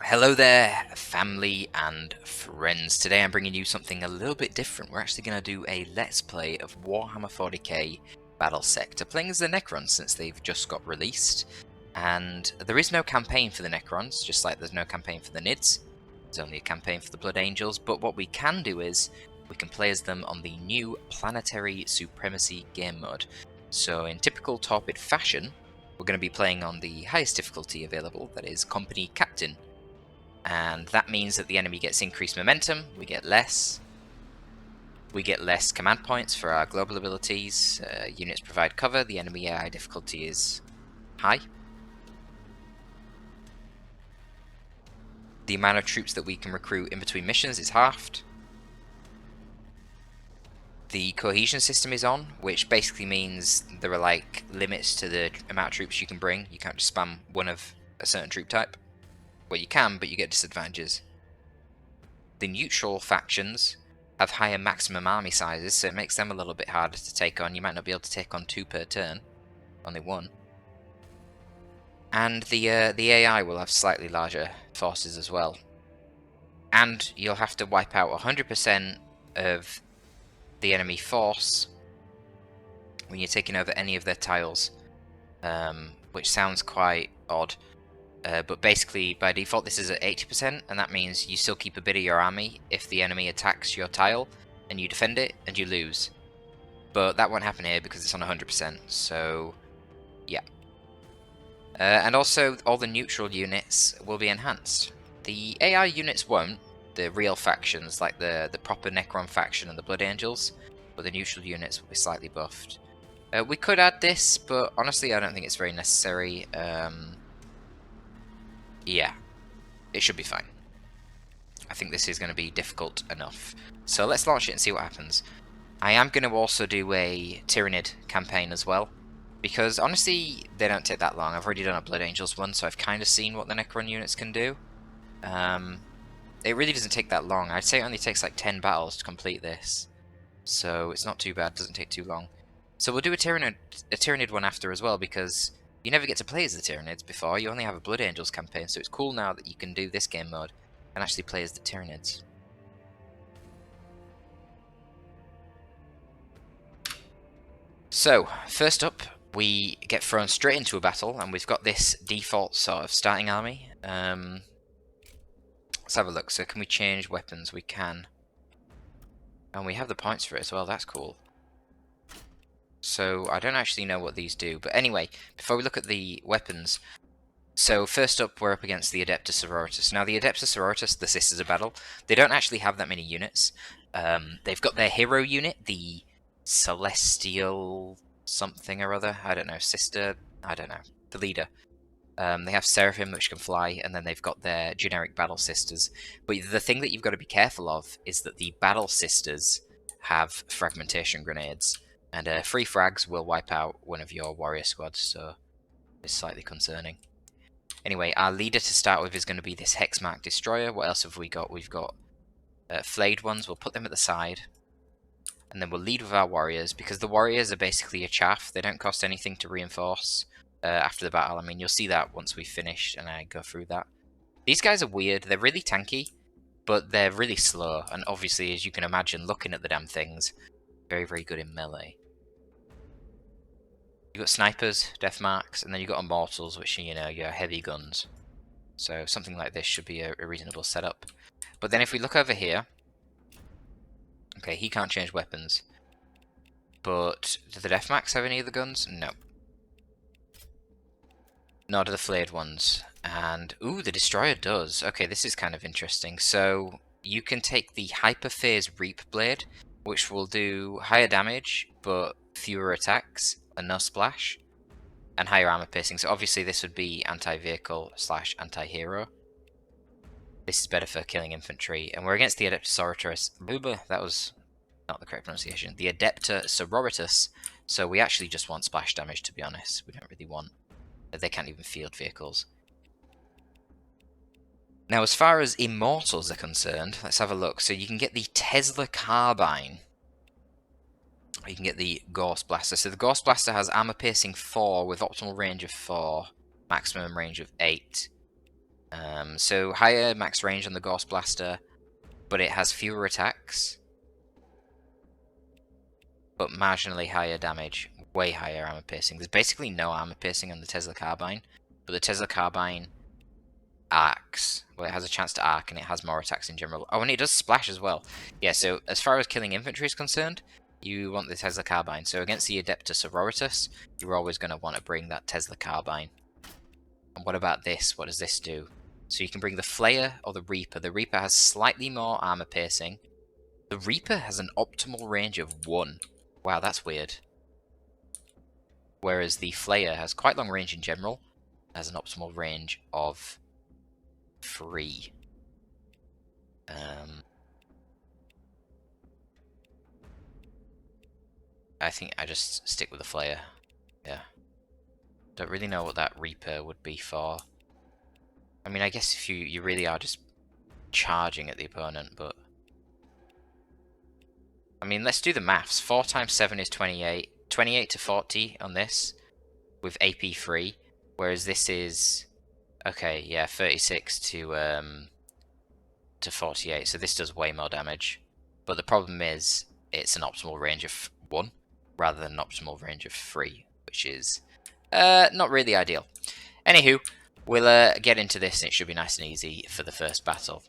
Hello there, family and friends. Today I'm bringing you something a little bit different. We're actually going to do a Let's Play of Warhammer 40k Battlesector, playing as the Necrons since they've just got released. And there is no campaign for the Necrons, just like there's no campaign for the Nids. There's only a campaign for the Blood Angels, but what we can do is we can play as them on the new Planetary Supremacy game mode. So in typical Torpid fashion, we're going to be playing on the highest difficulty available, that is Company Captain. And that means that the enemy gets increased momentum, we get less command points for our global abilities, units provide cover, the enemy AI difficulty is high. The amount of troops that we can recruit in between missions is halved. The cohesion system is on, which basically means there are like limits to the amount of troops you can bring. You can't just spam one of a certain troop type. Well, you can, but you get disadvantages. The neutral factions have higher maximum army sizes, so it makes them a little bit harder to take on. You might not be able to take on 2 per turn, only 1. And the AI will have slightly larger forces as well. And you'll have to wipe out 100% of the enemy force when you're taking over any of their tiles, which sounds quite odd. But basically, by default, this is at 80%, and that means you still keep a bit of your army if the enemy attacks your tile, and you defend it, and you lose. But that won't happen here because it's on 100%, so yeah. And also, all the neutral units will be enhanced. The AI units won't, the real factions, like the proper Necron faction and the Blood Angels, but the neutral units will be slightly buffed. We could add this, but honestly, I don't think it's very necessary. Yeah, it should be fine. I think this is going to be difficult enough. So let's launch it and see what happens. I am going to also do a Tyranid campaign as well, because honestly, they don't take that long. I've already done a Blood Angels one, so I've kind of seen what the Necron units can do. It really doesn't take that long. I'd say it only takes like 10 battles to complete this. So it's not too bad, it doesn't take too long. So we'll do a Tyranid one after as well, because you never get to play as the Tyranids before, you only have a Blood Angels campaign, so it's cool now that you can do this game mode and actually play as the Tyranids. So, first up, we get thrown straight into a battle, and we've got this default sort of starting army. Let's have a look. So can we change weapons? We can. And we have the points for it as well, that's cool. So I don't actually know what these do, but anyway, before we look at the weapons, so first up we're up against the Adeptus Sororitas. Now the Adeptus Sororitas, the Sisters of Battle, they don't actually have that many units. They've got their hero unit, the Celestial something or other, I don't know, Sister, I don't know, the leader. They have Seraphim, which can fly, and then they've got their generic Battle Sisters. But the thing that you've got to be careful of is that the Battle Sisters have fragmentation grenades. And 3 frags will wipe out one of your warrior squads, so it's slightly concerning. Anyway, our leader to start with is going to be this Hexmark Destroyer. What else have we got? We've got flayed ones. We'll put them at the side. And then we'll lead with our warriors, because the warriors are basically a chaff. They don't cost anything to reinforce after the battle. I mean, you'll see that once we've finished and I go through that. These guys are weird. They're really tanky, but they're really slow. And obviously, as you can imagine, looking at the damn things, very, very good in melee. You've got snipers, death marks, and then you've got immortals, which are, you know, your heavy guns. So something like this should be a reasonable setup. But then if we look over here, okay, he can't change weapons. But do the death marks have any of the guns? No. Nor do the flayed ones. And, ooh, the destroyer does. Okay, this is kind of interesting. So you can take the Hyperphase Reap Blade, which will do higher damage, but fewer attacks, and no splash, and higher armor piercing. So obviously this would be anti-vehicle / anti-hero. This is better for killing infantry, and we're against the Adeptus Sororitas. That was not the correct pronunciation. The Adeptus Sororitas, so we actually just want splash damage, to be honest. We don't really want... They can't even field vehicles. Now, as far as immortals are concerned, let's have a look. So you can get the Tesla Carbine, you can get the Gauss Blaster. So the Gauss Blaster has armor piercing 4 with optimal range of 4, maximum range of 8. So higher max range on the Gauss Blaster, but it has fewer attacks, but marginally higher damage, way higher armor piercing. There's basically no armor piercing on the Tesla Carbine, but the Tesla Carbine arcs. Well, it has a chance to arc, and it has more attacks in general. Oh, and it does splash as well. Yeah, so as far as killing infantry is concerned, you want the Tesla Carbine. So against the Adeptus Sororitas, you're always going to want to bring that Tesla Carbine. And what about this? What does this do? So you can bring the Flayer or the Reaper. The Reaper has slightly more armor piercing. The Reaper has an optimal range of 1. Wow, that's weird. Whereas the Flayer has quite long range in general. Has an optimal range of 3. I think I just stick with the Flayer. Yeah. Don't really know what that Reaper would be for. I mean, I guess if you really are just charging at the opponent, but... I mean, let's do the maths. 4 times 7 is 28. 28 to 40 on this, with AP 3, whereas this is... Okay, yeah, 36 to 48, so this does way more damage. But the problem is, it's an optimal range of 1, rather than an optimal range of 3, which is not really ideal. Anywho, we'll get into this, and it should be nice and easy for the first battle.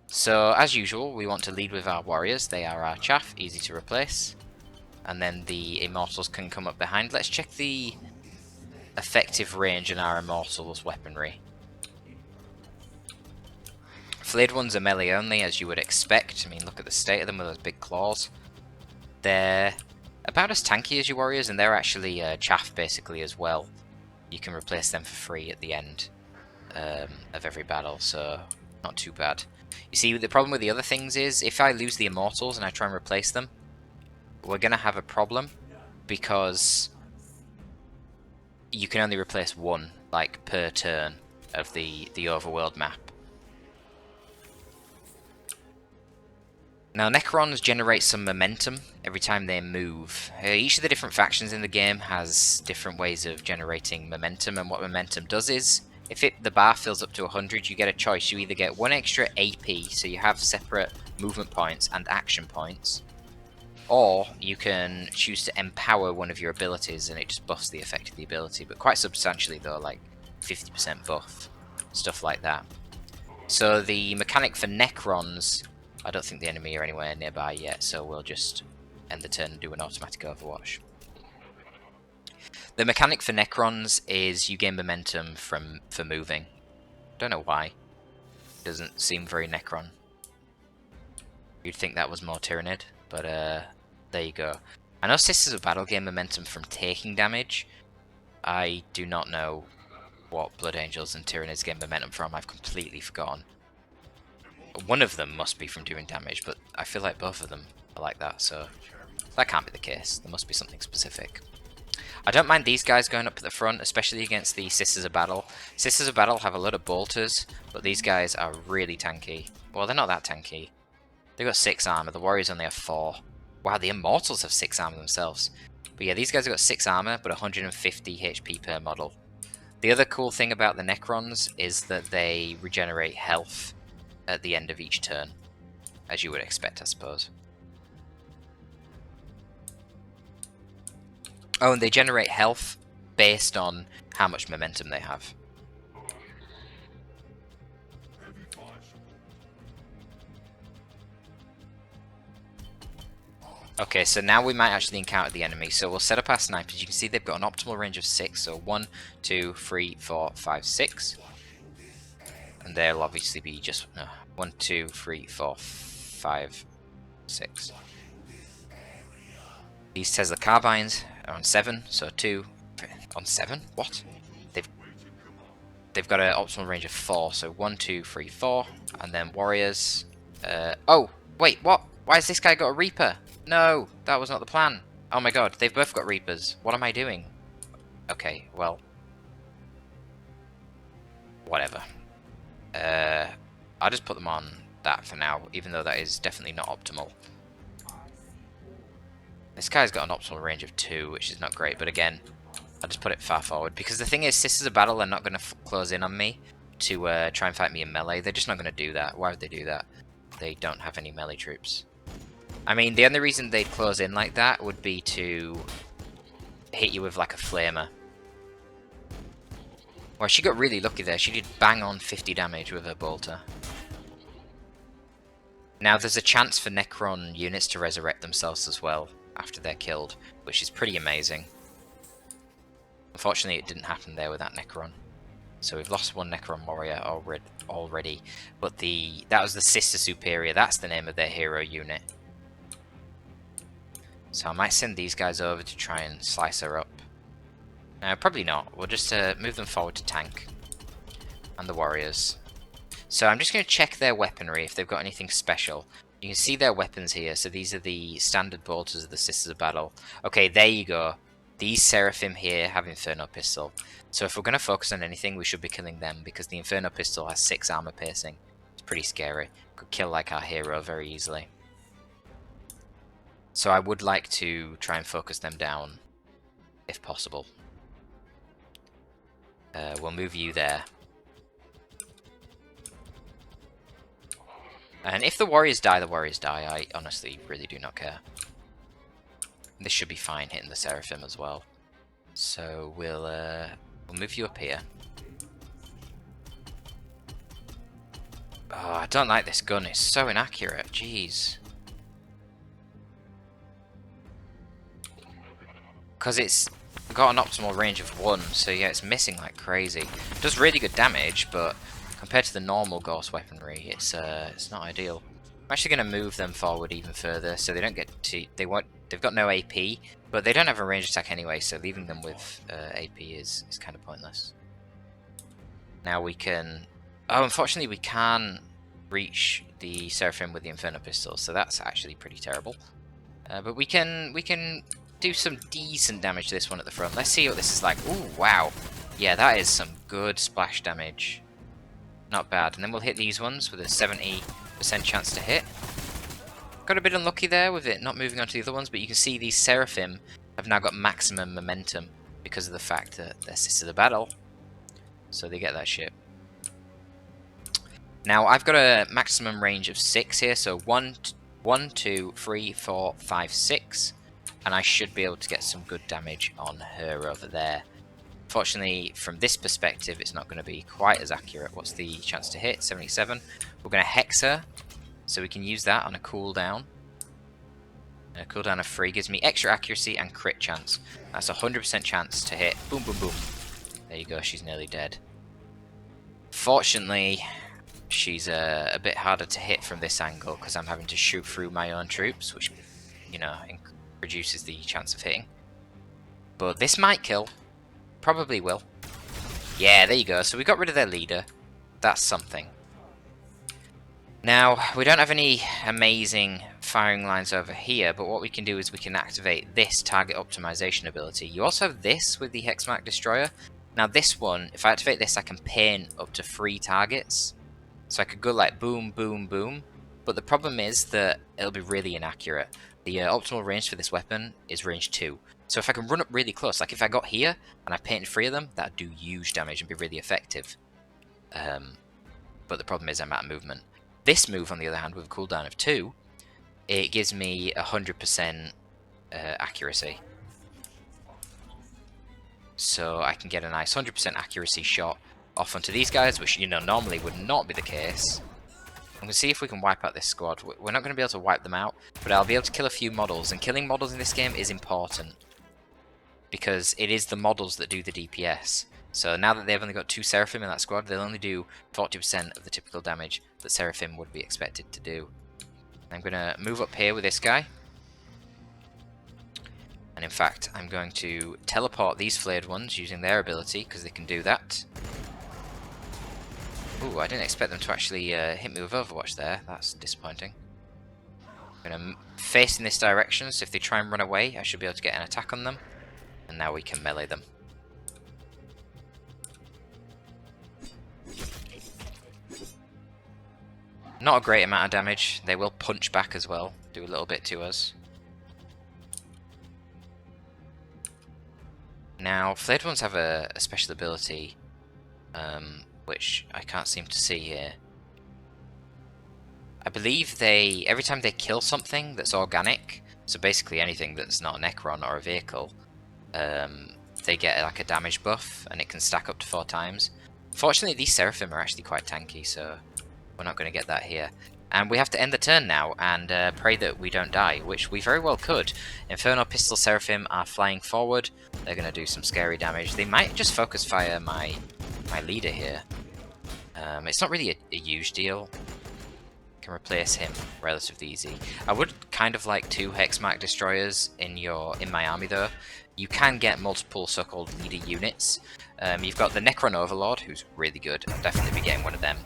So, as usual, we want to lead with our warriors. They are our chaff, easy to replace. And then the immortals can come up behind. Let's check the effective range in our immortals' weaponry. Flayed ones are melee only, as you would expect. I mean, look at the state of them with those big claws. They're about as tanky as your warriors, and they're actually chaff, basically, as well. You can replace them for free at the end of every battle, so not too bad. You see, the problem with the other things is, if I lose the immortals and I try and replace them, we're going to have a problem, because you can only replace 1, like, per turn of the overworld map. Now, Necrons generate some momentum every time they move. Each of the different factions in the game has different ways of generating momentum, and what momentum does is, if the bar fills up to 100, you get a choice. You either get 1 extra AP, so you have separate movement points and action points, or you can choose to empower one of your abilities, and it just buffs the effect of the ability, but quite substantially though, like 50% buff, stuff like that. So the mechanic for Necrons, I don't think the enemy are anywhere nearby yet, so we'll just end the turn and do an automatic overwatch. The mechanic for Necrons is you gain momentum for moving. Don't know why. It doesn't seem very Necron. You'd think that was more Tyranid, but there you go. I know Sisters of Battle gain momentum from taking damage. I do not know what Blood Angels and Tyranids gain momentum from. I've completely forgotten. One of them must be from doing damage, but I feel like both of them are like that, so that can't be the case. There must be something specific. I don't mind these guys going up at the front, especially against the Sisters of Battle. Sisters of Battle have a lot of bolters, but these guys are really tanky. Well, they're not that tanky. They've got 6 armor, the warriors only have 4. Wow, the immortals have 6 armor themselves. But yeah, these guys have got 6 armor, but 150 HP per model. The other cool thing about the Necrons is that they regenerate health at the end of each turn, as you would expect, I suppose. Oh, and they generate health based on how much momentum they have. Okay, so now we might actually encounter the enemy. So we'll set up our snipers. You can see they've got an optimal range of 6. So 1, 2, 3, 4, 5, 6. And they'll obviously be just 1, 2, 3, 4, 5, 6. These Tesla Carbines are on 7, so 2 on 7. What? They've got an optimal range of 4, so 1, 2, 3, 4, and then warriors. Oh, wait, what? Why has this guy got a Reaper? No, that was not the plan. Oh my god, they've both got Reapers. What am I doing? Okay, well, whatever. I'll just put them on that for now, even though that is definitely not optimal. This guy's got an optimal range of 2, which is not great, but again, I'll just put it far forward, because the thing is, Sisters of Battle are not going to close in on me to try and fight me in melee. They're just not going to do that. Why would they do that? They don't have any melee troops. I mean, the only reason they'd close in like that would be to hit you with like a flamer. Well, she got really lucky there. She did bang on 50 damage with her bolter. Now, there's a chance for Necron units to resurrect themselves as well after they're killed, which is pretty amazing. Unfortunately, it didn't happen there with that Necron. So we've lost one Necron warrior already. But that was the Sister Superior. That's the name of their hero unit. So I might send these guys over to try and slice her up. Probably not. We'll just move them forward to tank. And the warriors. So I'm just going to check their weaponry, if they've got anything special. You can see their weapons here. So these are the standard bolters of the Sisters of Battle. Okay, there you go. These Seraphim here have Inferno Pistol. So if we're going to focus on anything, we should be killing them, because the Inferno Pistol has 6 armor piercing. It's pretty scary. Could kill like our hero very easily. So I would like to try and focus them down, if possible. We'll move you there. And if the warriors die, the warriors die. I honestly really do not care. This should be fine hitting the Seraphim as well. So we'll move you up here. Oh, I don't like this gun. It's so inaccurate. Jeez. Because it's got an optimal range of 1, so yeah, it's missing like crazy. It does really good damage, but compared to the normal gauss weaponry, it's not ideal. I'm actually going to move them forward even further, so they don't get to. They've got no AP, but they don't have a ranged attack anyway, so leaving them with AP is kind of pointless. Now we can. Oh, unfortunately, we can't reach the Seraphim with the Inferno Pistol, so that's actually pretty terrible. But we can do some decent damage to this one at the front. Let's see what this is like. Ooh, wow. Yeah, that is some good splash damage. Not bad. And then we'll hit these ones with a 70% chance to hit. Got a bit unlucky there with it not moving on to the other ones, but you can see these Seraphim have now got maximum momentum because of the fact that they're Sisters of Battle. So they get that shit. Now, I've got a maximum range of 6 here, so 1, 2, 3, 4, 5, 6. And I should be able to get some good damage on her over there. Fortunately, from this perspective, it's not going to be quite as accurate. What's the chance to hit? 77. We're going to hex her, so we can use that on a cooldown. A cooldown of 3 gives me extra accuracy and crit chance. That's a 100% chance to hit. Boom, boom, boom. There you go, she's nearly dead. Fortunately, she's a bit harder to hit from this angle, because I'm having to shoot through my own troops, which, you know, reduces the chance of hitting. But this might kill. Probably will. Yeah, there you go. So we got rid of their leader. That's something. Now, we don't have any amazing firing lines over here, but what we can do is we can activate this target optimization ability. You also have this with the Hexmark Destroyer. Now this one, if I activate this, I can pin up to 3 targets. So I could go like boom, boom, boom. But the problem is that it'll be really inaccurate. The optimal range for this weapon is range 2. So if I can run up really close, like if I got here and I painted 3 of them, that'd do huge damage and be really effective. But the problem is I'm out of movement. This move, on the other hand, with a cooldown of 2, it gives me 100% accuracy. So I can get a nice 100% accuracy shot off onto these guys, which, you know, normally would not be the case. I'm going to see if we can wipe out this squad. We're not going to be able to wipe them out, but I'll be able to kill a few models. And killing models in this game is important, because it is the models that do the DPS. So now that they've only got 2 Seraphim in that squad, they'll only do 40% of the typical damage that Seraphim would be expected to do. I'm going to move up here with this guy. And in fact, I'm going to teleport these flayed ones using their ability, because they can do that. Ooh, I didn't expect them to actually hit me with Overwatch there. That's disappointing. I'm going to face in this direction, so if they try and run away, I should be able to get an attack on them. And now we can melee them. Not a great amount of damage. They will punch back as well, do a little bit to us. Now, flayed ones have a special ability, which I can't seem to see here. I believe every time they kill something that's organic, so basically anything that's not a Necron or a vehicle, they get like a damage buff, and it can stack up to 4 times. Fortunately, these Seraphim are actually quite tanky, so we're not going to get that here. And we have to end the turn now and pray that we don't die, which we very well could. Inferno Pistol Seraphim are flying forward. They're going to do some scary damage. They might just focus fire my leader here. It's not really a huge deal. Can replace him relatively easy. I would kind of like 2 Hexmark Destroyers in my army though. You can get multiple so-called leader units. You've got the Necron Overlord, who's really good. I'll definitely be getting one of them.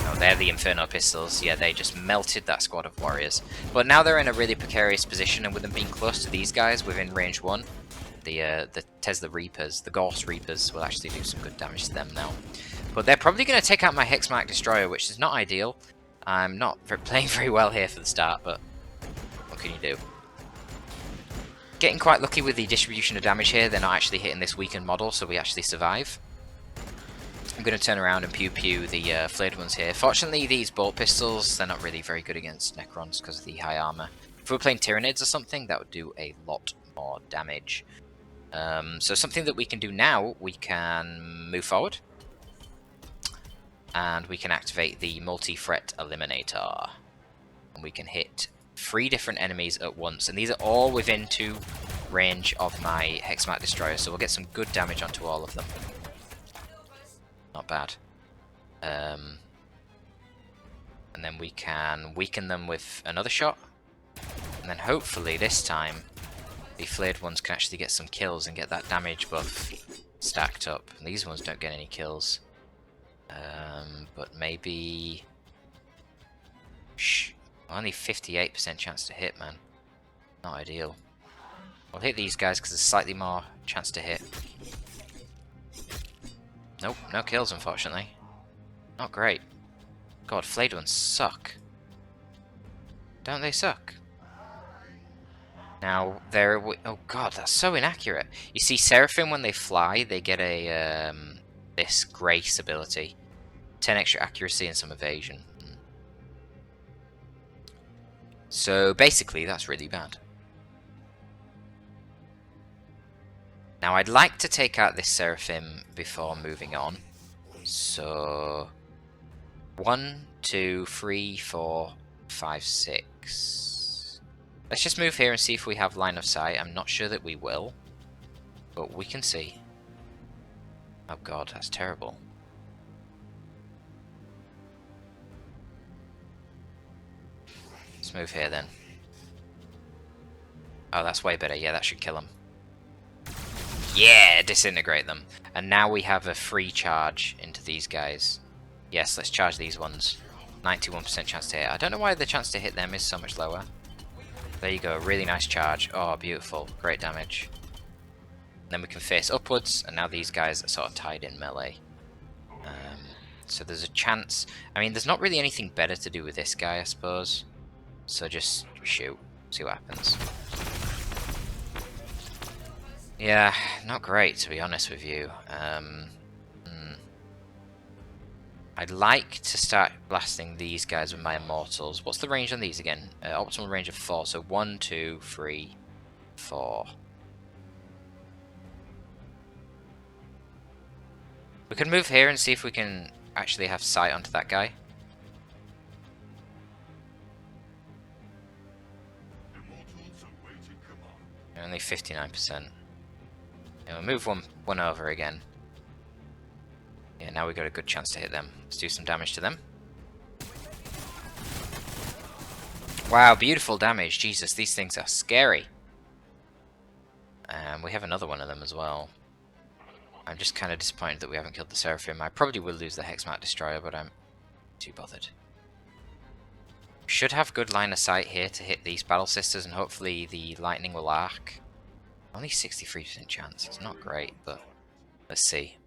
Oh, they're the Inferno Pistols. Yeah, they just melted that squad of warriors. But now they're in a really precarious position, and with them being close to these guys within range 1, the Tesla Reapers, the Gauss Reapers, will actually do some good damage to them now. But they're probably going to take out my Hexmark Destroyer, which is not ideal. I'm not playing very well here for the start, but what can you do? Getting quite lucky with the distribution of damage here. They're not actually hitting this weakened model, so we actually survive. I'm going to turn around and pew-pew the flayed ones here. Fortunately, these bolt pistols, they're not really very good against Necrons because of the high armor. If we were playing Tyranids or something, that would do a lot more damage. So something that we can do now, we can move forward. And we can activate the multi-threat eliminator. And we can hit 3 different enemies at once. And these are all within 2 range of my Hexmark Destroyer, so we'll get some good damage onto all of them. Not bad. And then we can weaken them with another shot. And then hopefully this time the flayed ones can actually get some kills and get that damage buff stacked up. And these ones don't get any kills. But maybe... Shh. Only 58% chance to hit, man. Not ideal. I'll hit these guys because there's slightly more chance to hit. Nope, no kills, unfortunately. Not great. God, flayed ones suck. Don't they suck? Now, they're... Oh god, that's so inaccurate. You see, Seraphim, when they fly, they get a, this Grace ability. 10 extra accuracy and some evasion. So, basically, that's really bad. Now, I'd like to take out this Seraphim before moving on. So, 1, 2, 3, 4, 5, 6. Let's just move here and see if we have line of sight. I'm not sure that we will, but we can see. Oh god, that's terrible. Let's move here then. Oh, that's way better. Yeah, that should kill them. Yeah, disintegrate them. And now we have a free charge into these guys. Yes, let's charge these ones. 91% chance to hit. I don't know why the chance to hit them is so much lower. There you go, really nice charge. Oh, beautiful. Great damage. Then we can face upwards, and now these guys are sort of tied in melee. So there's a chance... I mean, there's not really anything better to do with this guy, I suppose. So just shoot. See what happens. Yeah, not great, to be honest with you. I'd like to start blasting these guys with my Immortals. What's the range on these again? Optimal range of 4, so 1, 2, 3, 4. We can move here and see if we can actually have sight onto that guy. Only 59%. Yeah, we'll move one over again. Yeah, now we got a good chance to hit them. Let's do some damage to them. Wow, beautiful damage. Jesus, these things are scary. And we have another one of them as well. I'm just kind of disappointed that we haven't killed the Seraphim. I probably will lose the Hexmark Destroyer, but I'm too bothered. Should have good line of sight here to hit these Battle Sisters, and hopefully the lightning will arc. Only 63% chance. It's not great, but let's see.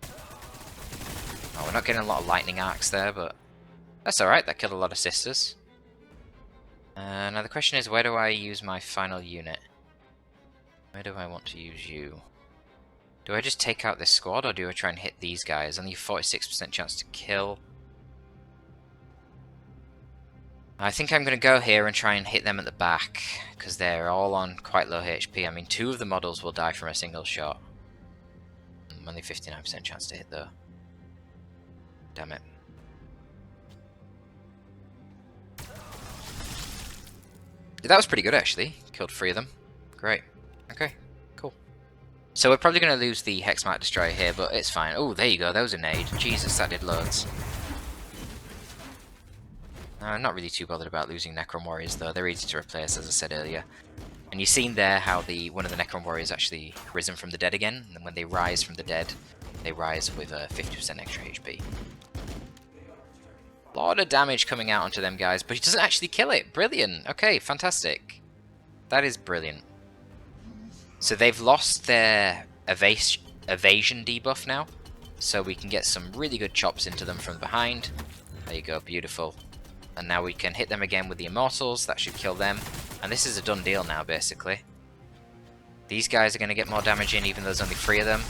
Oh, we're not getting a lot of lightning arcs there, but that's alright. That killed a lot of sisters. Now the question is, where do I use my final unit? Where do I want to use you? Do I just take out this squad, or do I try and hit these guys? Only 46% chance to kill. I think I'm going to go here and try and hit them at the back, because they're all on quite low HP. I mean, 2 of the models will die from a single shot. Only 59% chance to hit, though. Damn it. That was pretty good, actually. Killed 3 of them. Great. Okay, cool. So we're probably going to lose the Hexmark Destroyer here, but it's fine. Oh, there you go. That was a nade. Jesus, that did loads. I'm not really too bothered about losing Necron Warriors, though. They're easy to replace, as I said earlier. And you've seen there how one of the Necron Warriors actually risen from the dead again. And when they rise from the dead, they rise with 50% extra HP. A lot of damage coming out onto them guys, but he doesn't actually kill it. Brilliant. Okay, fantastic. That is brilliant. So they've lost their evasion debuff now. So we can get some really good chops into them from behind. There you go, beautiful. And now we can hit them again with the Immortals. That should kill them. And this is a done deal now, basically. These guys are going to get more damage in, even though there's only 3 of them.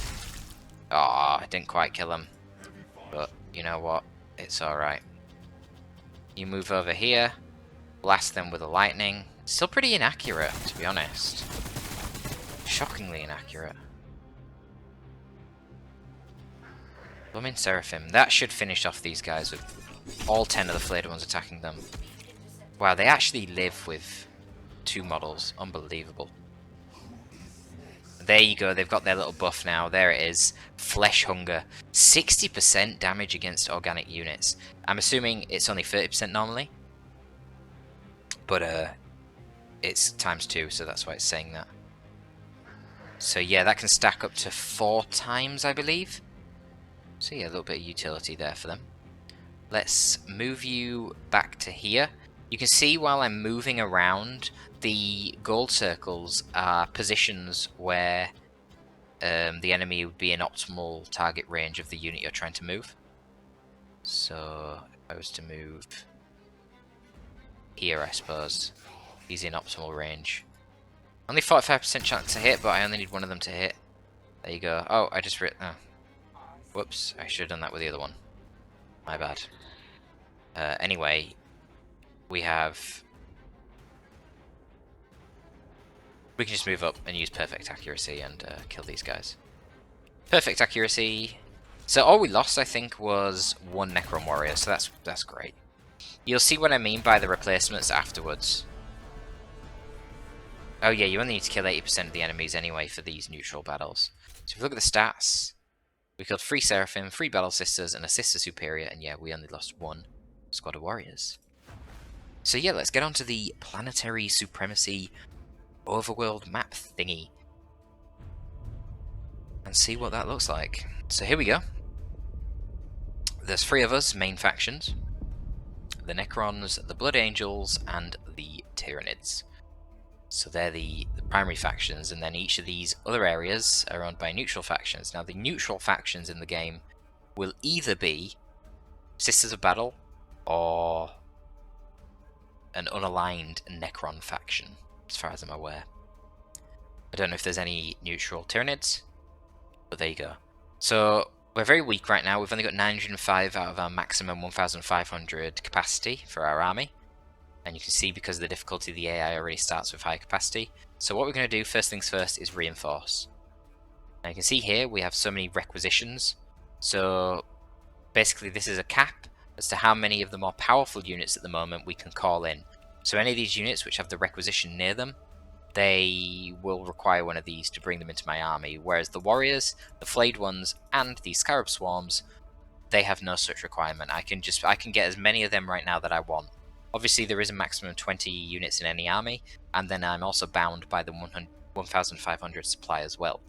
Ah, I didn't quite kill them. But you know what? It's alright. You move over here. Blast them with a lightning. Still pretty inaccurate, to be honest. Shockingly inaccurate. Blooming Seraphim. That should finish off these guys with all 10 of the flayed ones attacking them. Wow, they actually live with 2 models. Unbelievable. There you go, they've got their little buff now. There it is. Flesh Hunger. 60% damage against organic units. I'm assuming it's only 30% normally. But it's times 2, so that's why it's saying that. So yeah, that can stack up to 4 times, I believe. So yeah, a little bit of utility there for them. Let's move you back to here. You can see while I'm moving around, the gold circles are positions where the enemy would be in optimal target range of the unit you're trying to move. So if I was to move here, I suppose, he's in optimal range. Only 45% chance to hit, but I only need 1 of them to hit. There you go. Oh, I just oh. Whoops, I should have done that with the other one. My bad. Anyway, we can just move up and use perfect accuracy and kill these guys. Perfect accuracy. So all we lost, I think, was 1 Necron Warrior, so that's great. You'll see what I mean by the replacements afterwards. Oh yeah, you only need to kill 80% of the enemies anyway for these neutral battles. So if you look at the stats, we killed 3 Seraphim, 3 Battle Sisters, and a Sister Superior, and yeah, we only lost 1 squad of warriors. So yeah, let's get on to the Planetary Supremacy overworld map thingy and see what that looks like. So here we go. There's 3 of us, main factions. The Necrons, the Blood Angels, and the Tyranids. So they're the primary factions, and then each of these other areas are owned by neutral factions. Now the neutral factions in the game will either be Sisters of Battle or an unaligned Necron faction, as far as I'm aware. I don't know if there's any neutral Tyranids, but there you go. So we're very weak right now. We've only got 905 out of our maximum 1,500 capacity for our army. And you can see because of the difficulty, the AI already starts with high capacity. So what we're going to do, first things first, is reinforce. Now you can see here we have so many requisitions. So basically this is a cap as to how many of the more powerful units at the moment we can call in. So any of these units which have the requisition near them, they will require one of these to bring them into my army. Whereas the warriors, the flayed ones, and the scarab swarms, they have no such requirement. I can get as many of them right now that I want. Obviously there is a maximum of 20 units in any army, and then I'm also bound by the 1,500 supply as well.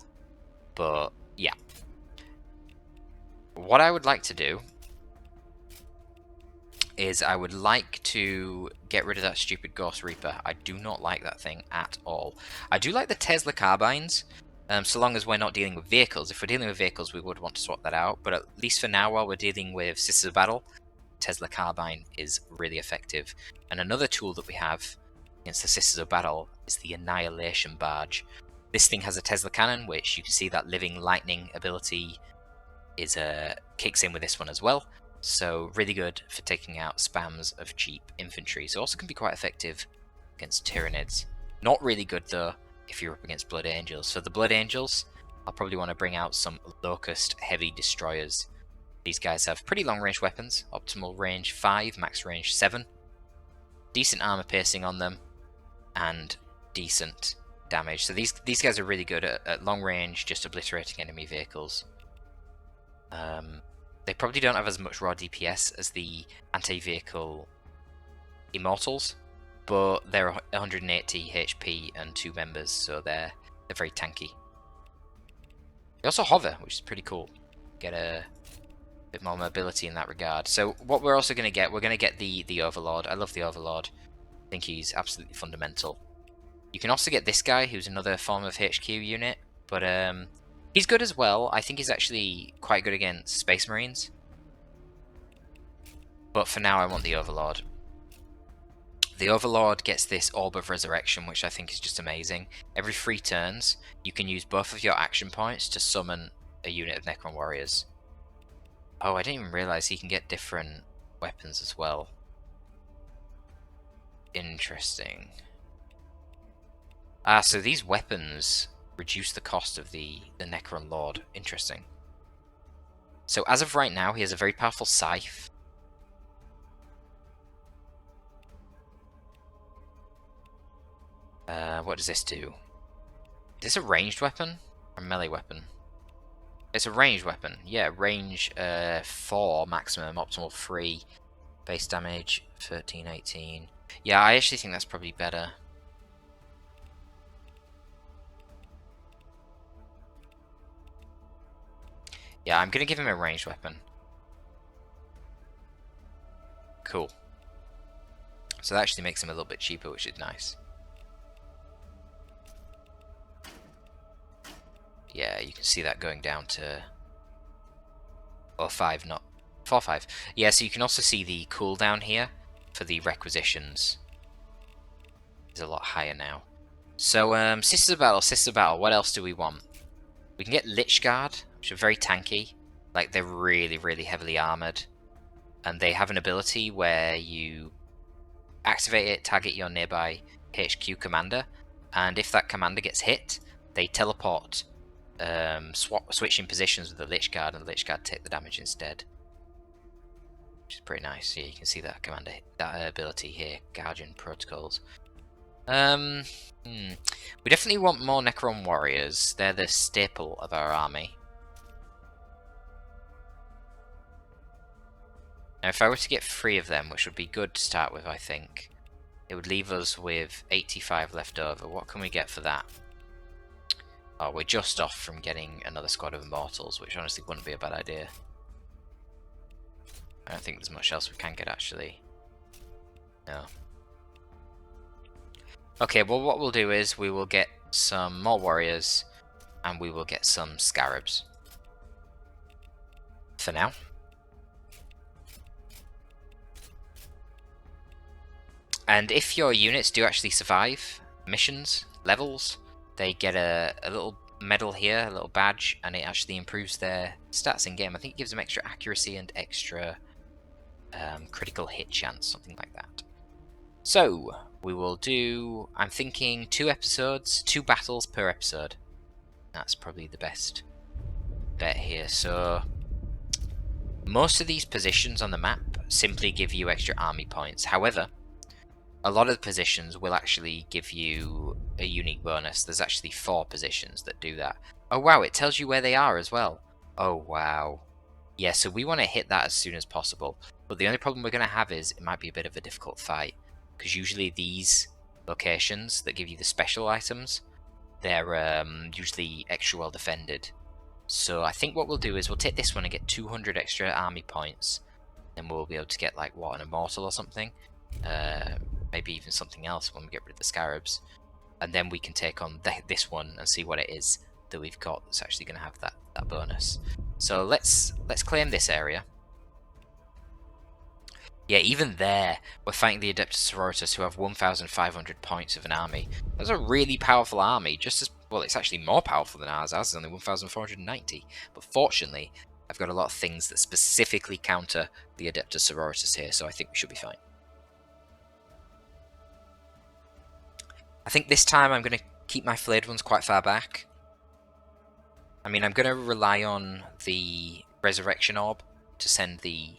But yeah. What I would like to do is I would like to get rid of that stupid Gauss Reaper. I do not like that thing at all. I do like the Tesla carbines, so long as we're not dealing with vehicles. If we're dealing with vehicles, we would want to swap that out, but at least for now, while we're dealing with Sisters of Battle, Tesla carbine is really effective. And another tool that we have against the Sisters of Battle is the Annihilation Barge. This thing has a Tesla cannon, which you can see that living lightning ability is kicks in with this one as well. So really good for taking out spams of cheap infantry. So also can be quite effective against tyranids. Not really good though if you're up against Blood Angels. So the Blood Angels, I'll probably want to bring out some Locust heavy destroyers. These guys have pretty long range weapons, optimal range 5, max range 7. Decent armor piercing on them, and decent damage. So these guys are really good at long range, just obliterating enemy vehicles. They probably don't have as much raw DPS as the anti-vehicle Immortals, but they're 180 HP and 2 members, so they're very tanky. They also hover, which is pretty cool. Get a bit more mobility in that regard. So what we're also going to get, we're going to get the Overlord. I love the Overlord. I think he's absolutely fundamental. You can also get this guy, who's another form of HQ unit, but he's good as well. I think he's actually quite good against Space Marines. But for now I want the Overlord. The Overlord gets this Orb of Resurrection, which I think is just amazing. Every 3 turns, you can use both of your action points to summon a unit of Necron Warriors. Oh, I didn't even realise he can get different weapons as well. Interesting. Ah, so these weapons reduce the cost of the Necron Lord. Interesting. So as of right now, he has a very powerful Scythe. What does this do? Is this a ranged weapon? Or a melee weapon? It's a ranged weapon. Yeah, range 4 maximum, optimal 3. Base damage 13, 18. Yeah, I actually think that's probably better. Yeah, I'm going to give him a ranged weapon. Cool. So that actually makes him a little bit cheaper, which is nice. Yeah, you can see that going down to 4-5, not 4-5. Yeah, so you can also see the cooldown here for the requisitions is a lot higher now. So, Sisters of Battle, what else do we want? We can get Lich Guard, which are very tanky. Like, they're really, really heavily armoured. And they have an ability where you activate it, target your nearby HQ commander, and if that commander gets hit, they teleport, switching positions with the Lich Guard, and the Lich Guard take the damage instead. Which is pretty nice. Yeah, you can see that commander, that ability here, Guardian Protocols. We definitely want more Necron Warriors. They're the staple of our army. Now, if I were to get 3 of them, which would be good to start with, I think, it would leave us with 85 left over. What can we get for that? Oh, we're just off from getting another squad of Immortals, which honestly wouldn't be a bad idea. I don't think there's much else we can get, actually. No. Okay, well, what we'll do is we will get some more Warriors, and we will get some Scarabs. For now. And if your units do actually survive missions, levels, they get a little medal here, a little badge, and it actually improves their stats in game. I think it gives them extra accuracy and extra critical hit chance, something like that. So, we will do, I'm thinking 2 episodes, 2 battles per episode. That's probably the best bet here. So, most of these positions on the map simply give you extra army points. However, a lot of the positions will actually give you a unique bonus. There's actually 4 positions that do that. Oh wow, it tells you where they are as well. Oh wow. Yeah, so we want to hit that as soon as possible. But the only problem we're going to have is it might be a bit of a difficult fight. Because usually these locations that give you the special items, they're usually extra well defended. So I think what we'll do is we'll take this one and get 200 extra army points. Then we'll be able to get, like, what, an Immortal or something? Maybe even something else when we get rid of the Scarabs. And then we can take on this one and see what it is that we've got that's actually going to have that bonus. So let's claim this area. Yeah, even there, we're fighting the Adeptus Sororitas, who have 1,500 points of an army. That's a really powerful army, just as Well, it's actually more powerful than ours. Ours is only 1,490. But fortunately, I've got a lot of things that specifically counter the Adeptus Sororitas here, so I think we should be fine. I think this time I'm going to keep my flayed ones quite far back. I mean, I'm going to rely on the Resurrection Orb to send the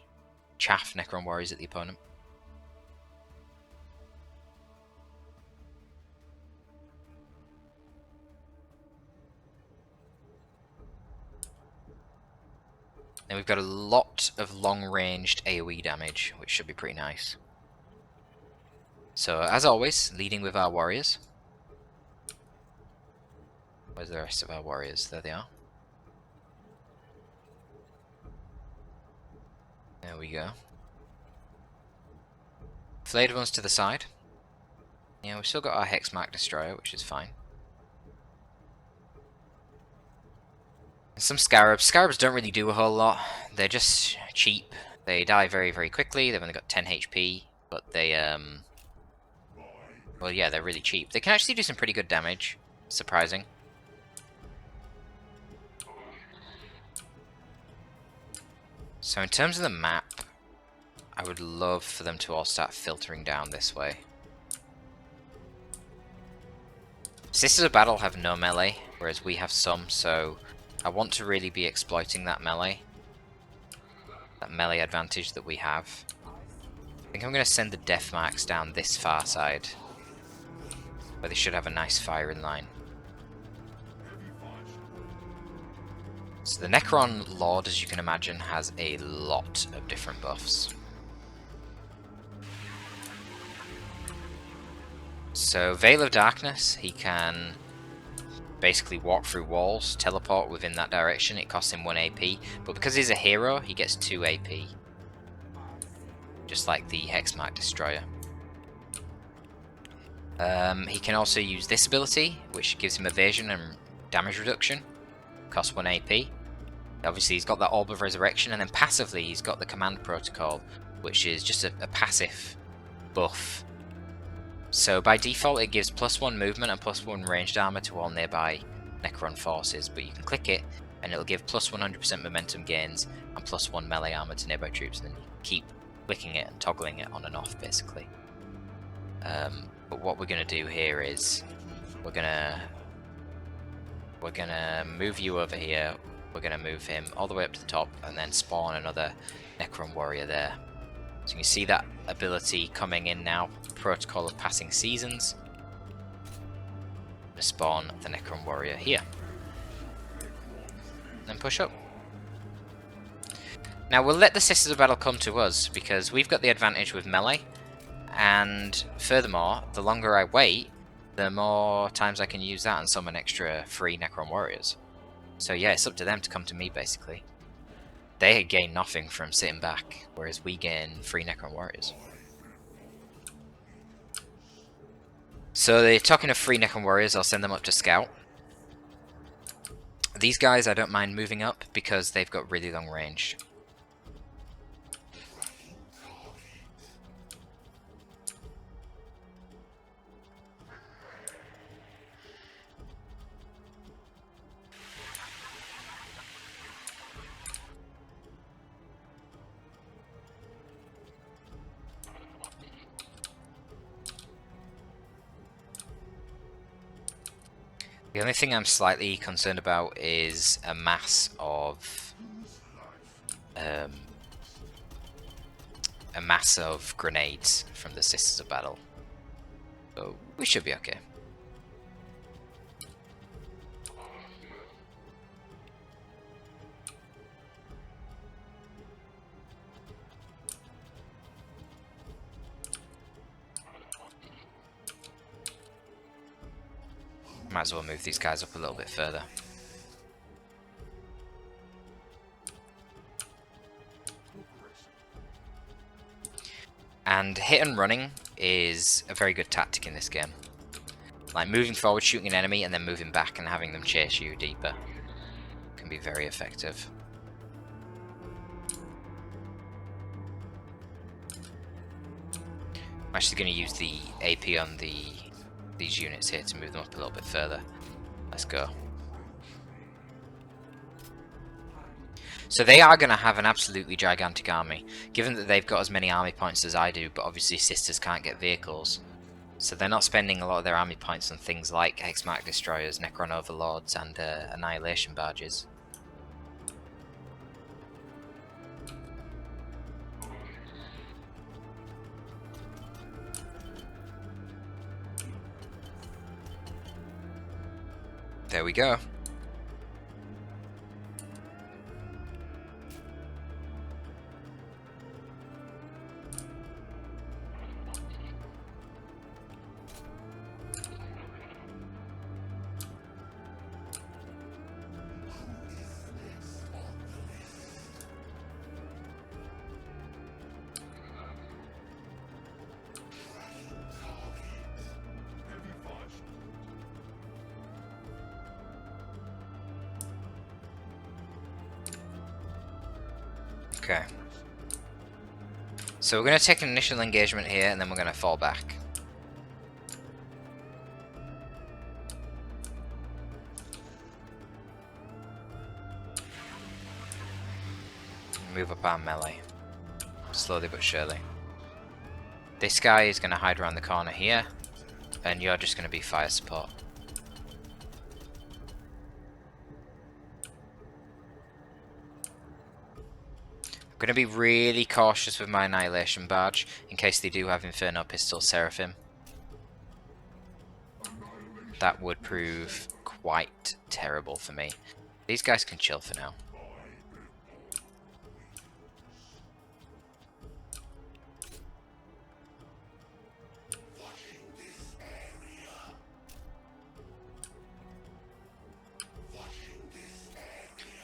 chaff Necron Warriors at the opponent. And we've got a lot of long-ranged AoE damage, which should be pretty nice. So, as always, leading with our warriors. Where's the rest of our warriors? There they are. There we go. Flayed ones to the side. Yeah, we've still got our Hexmark Destroyer, which is fine. Some Scarabs. Scarabs don't really do a whole lot. They're just cheap. They die very, very quickly. They've only got 10 HP, but they, well, yeah, they're really cheap. They can actually do some pretty good damage. Surprising. So in terms of the map, I would love for them to all start filtering down this way. Sisters of Battle have no melee, whereas we have some, so I want to really be exploiting that melee advantage that we have. I think I'm going to send the Death Marks down this far side, where they should have a nice firing line. So the Necron Lord, as you can imagine, has a lot of different buffs. So Veil of Darkness, he can basically walk through walls, teleport within that direction. It costs him 1 AP, but because he's a hero, he gets 2 AP. Just like the Hexmark Destroyer. He can also use this ability, which gives him evasion and damage reduction. Costs 1 AP. Obviously he's got that Orb of Resurrection, and then passively he's got the Command Protocol, which is just a passive buff. So by default it gives +1 movement and +1 ranged armor to all nearby Necron forces, but you can click it and it'll give +100% momentum gains and +1 melee armor to nearby troops, and then you keep clicking it and toggling it on and off basically. But what we're going to do here is we're gonna move you over here. We're going to move him all the way up to the top and then spawn another Necron warrior there. So you can see that ability coming in now, Protocol of Passing Seasons. To spawn the Necron warrior here. And push up. Now we'll let the Sisters of Battle come to us, because we've got the advantage with melee, and furthermore, the longer I wait, the more times I can use that and summon extra free Necron warriors. So yeah, it's up to them to come to me basically. They gain nothing from sitting back, whereas we gain free Necron warriors. So they're talking of free Necron warriors, I'll send them up to scout. These guys I don't mind moving up because they've got really long range. The only thing I'm slightly concerned about is a mass of grenades from the Sisters of Battle. So we should be okay. Might as well move these guys up a little bit further. And hit and running is a very good tactic in this game. Like moving forward, shooting an enemy, and then moving back and having them chase you deeper can be very effective. I'm actually going to use the AP on these units here to move them up a little bit further. Let's go. So they are going to have an absolutely gigantic army, given that they've got as many army points as I do, but obviously sisters can't get vehicles. So they're not spending a lot of their army points on things like Hexmark Destroyers, Necron Overlords, and Annihilation Barges. There we go. Okay. So we're going to take an initial engagement here, and then we're going to fall back. Move up our melee. Slowly but surely. This guy is going to hide around the corner here, and you're just going to be fire support. I'm going to be really cautious with my Annihilation Barge, in case they do have Inferno Pistol Seraphim. That would prove quite terrible for me. These guys can chill for now.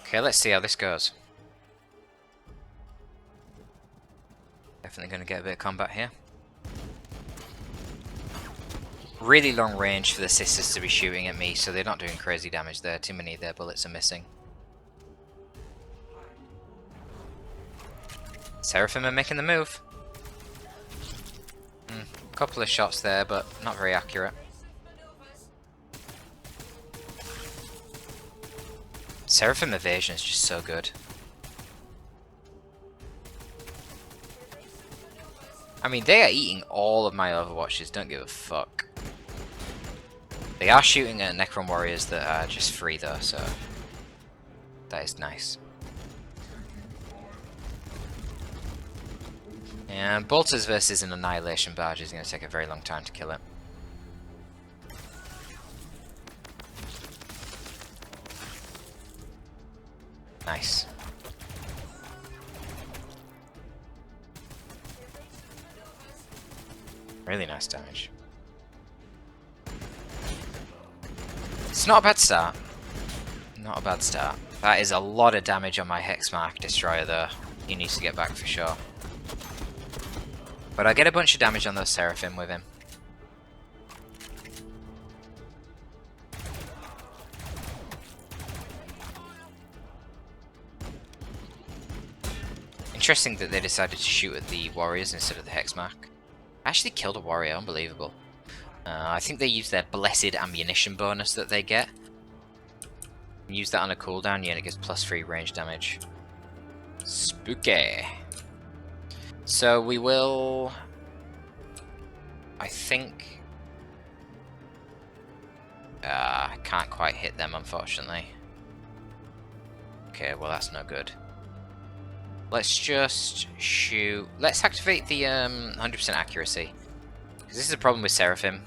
Okay, let's see how this goes. Definitely going to get a bit of combat here. Really long range for the sisters to be shooting at me, so they're not doing crazy damage there. Too many of their bullets are missing. Seraphim are making the move. A couple of shots there, but not very accurate. Seraphim evasion is just so good. I mean, they are eating all of my Overwatches, don't give a fuck. They are shooting at Necron warriors that are just free though, so that is nice. And Bolters versus an Annihilation Barge is going to take a very long time to kill it. Nice. Really nice damage. It's not a bad start. Not a bad start. That is a lot of damage on my Hexmark Destroyer though. He needs to get back for sure. But I get a bunch of damage on those Seraphim with him. Interesting that they decided to shoot at the warriors instead of the Hexmark. I actually killed a warrior, unbelievable. I think they use their blessed ammunition bonus that they get. Use that on a cooldown, yeah, and it gives +3 range damage. Spooky. So we will... I think... I can't quite hit them, unfortunately. Okay, well that's no good. Let's just shoot... Let's activate the 100% accuracy. Because this is a problem with Seraphim.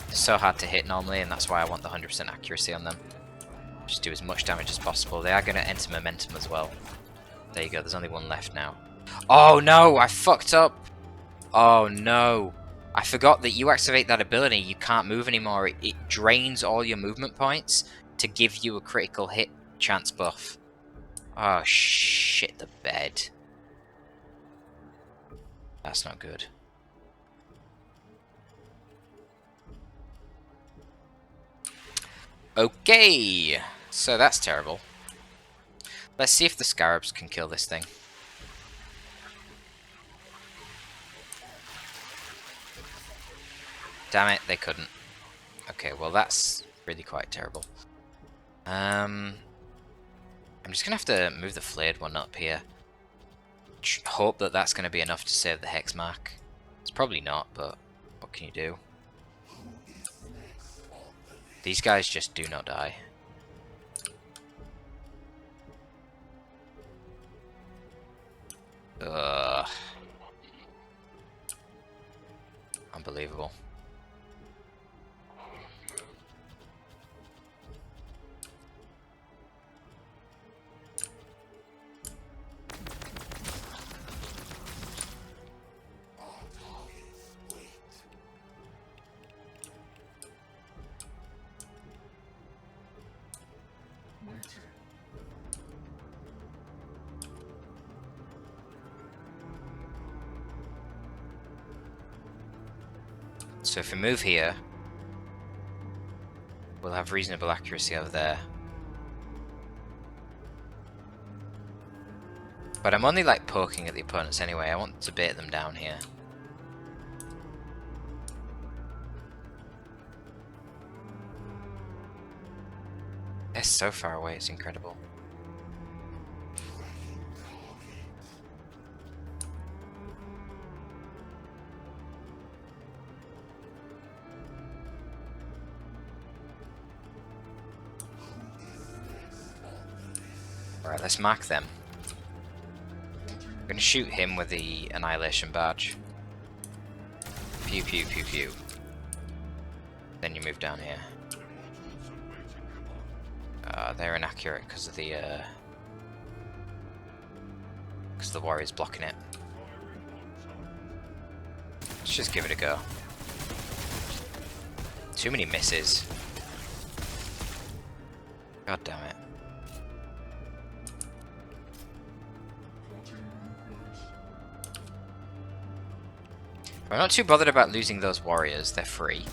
It's so hard to hit normally, and that's why I want the 100% accuracy on them. Just do as much damage as possible. They are going to enter momentum as well. There you go, there's only one left now. Oh no, I fucked up! Oh no. I forgot that you activate that ability, you can't move anymore. It drains all your movement points to give you a critical hit chance buff. Oh shit the bed. That's not good. Okay, so that's terrible. Let's see if the Scarabs can kill this thing. Damn it, they couldn't. Okay, well that's really quite terrible. I'm just gonna have to move the flayed one up here. Hope that that's gonna be enough to save the hex mark. It's probably not, but what can you do? These guys just do not die. Ugh. Unbelievable. So if we move here, we'll have reasonable accuracy over there. But I'm only like poking at the opponents anyway. I want to bait them down here. They're so far away, it's incredible. Alright, let's mark them. I'm gonna shoot him with the Annihilation Badge. Pew pew pew pew. Then you move down here. They're inaccurate because of the warrior's blocking it. Let's just give it a go. Too many misses. God damn it. I'm not too bothered about losing those warriors, they're free.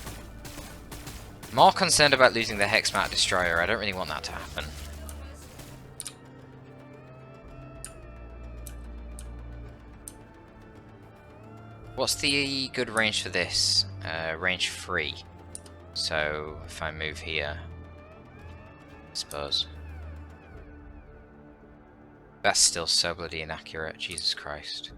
More concerned about losing the Hexmark Destroyer, I don't really want that to happen. What's the good range for this? Range 3. So, if I move here, I suppose. That's still so bloody inaccurate, Jesus Christ.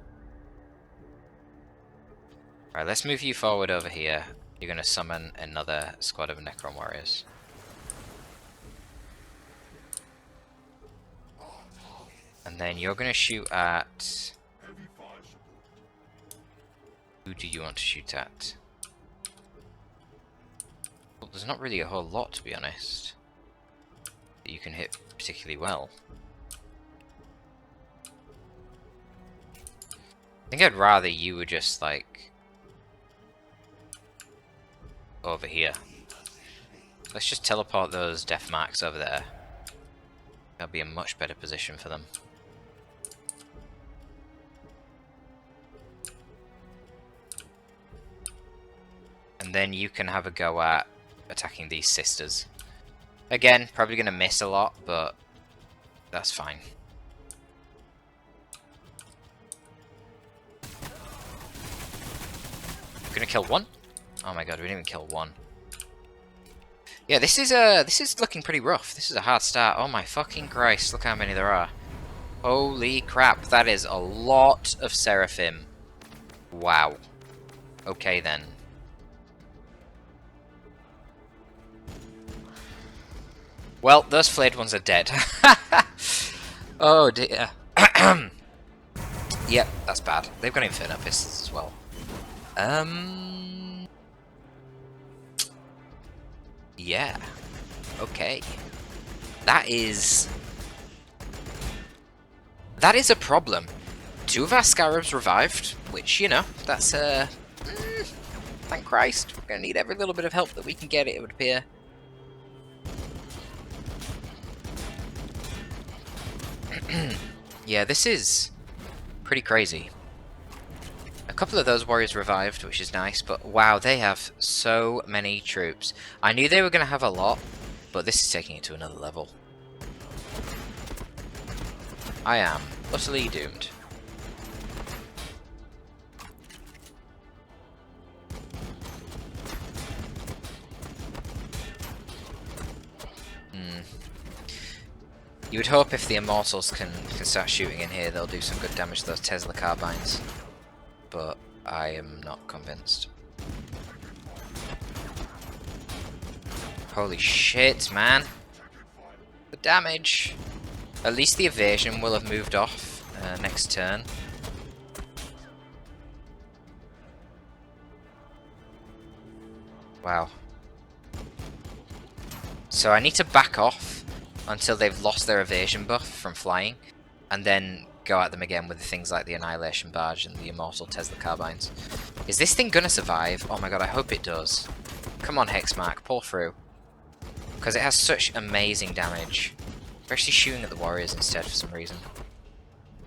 Alright, let's move you forward over here. You're going to summon another squad of Necron warriors. And then you're going to shoot at... Who do you want to shoot at? Well, there's not really a whole lot, to be honest, that you can hit particularly well. I think I'd rather you were just, like... over here. Let's just teleport those death marks over there. That'll be a much better position for them. And then you can have a go at attacking these sisters. Again, probably going to miss a lot, but that's fine. Gonna kill one? Oh my god, we didn't even kill one. Yeah, this is looking pretty rough. This is a hard start. Oh my fucking Christ, look how many there are. Holy crap, that is a lot of Seraphim. Wow. Okay then. Well, those flayed ones are dead. Oh dear. Yep, that's bad. They've got Inferno Pistols as well. Yeah. Okay. That is a problem. 2 of our Scarabs revived, which, you know, that's, thank Christ. We're gonna need every little bit of help that we can get, it would appear. Yeah, this is pretty crazy. A couple of those warriors revived, which is nice, but wow, they have so many troops. I knew they were going to have a lot, but this is taking it to another level. I am utterly doomed. You would hope if the Immortals can start shooting in here, they'll do some good damage to those Tesla carbines. But I am not convinced. Holy shit, man. The damage. At least the evasion will have moved off next turn. Wow. So I need to back off until they've lost their evasion buff from flying, and then go at them again with things like the Annihilation Barge and the Immortal Tesla Carbines. Is this thing gonna survive? Oh my god, I hope it does. Come on, Hexmark, pull through. Because it has such amazing damage. We're actually shooting at the Warriors instead for some reason.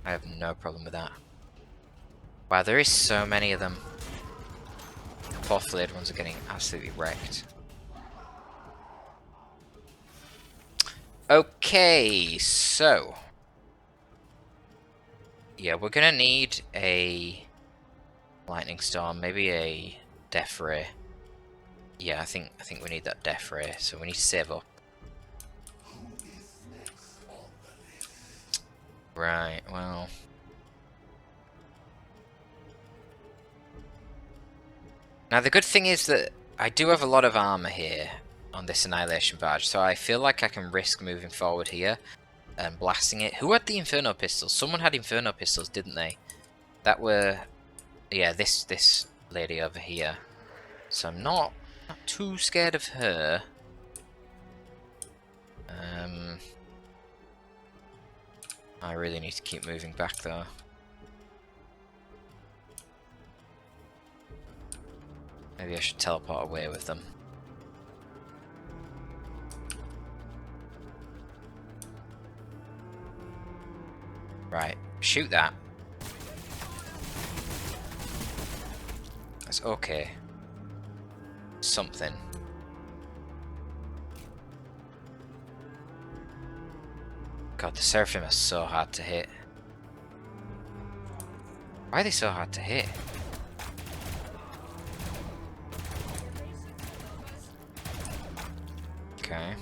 I have no problem with that. Wow, there is so many of them. Fourth flayed ones are getting absolutely wrecked. Okay, so yeah, we're gonna need a lightning storm, maybe a death ray. Yeah, I think we need that death ray, so we need to save up. Right, well. Now the good thing is that I do have a lot of armor here on this Annihilation Barge, so I feel like I can risk moving forward here and blasting it. Who had the Inferno Pistols? Someone had Inferno Pistols, didn't they? That were... yeah, this lady over here. So I'm not too scared of her. I really need to keep moving back though. Maybe I should teleport away with them. Right, shoot that. That's okay. Something. God, the Seraphim are so hard to hit. Why are they so hard to hit? Okay.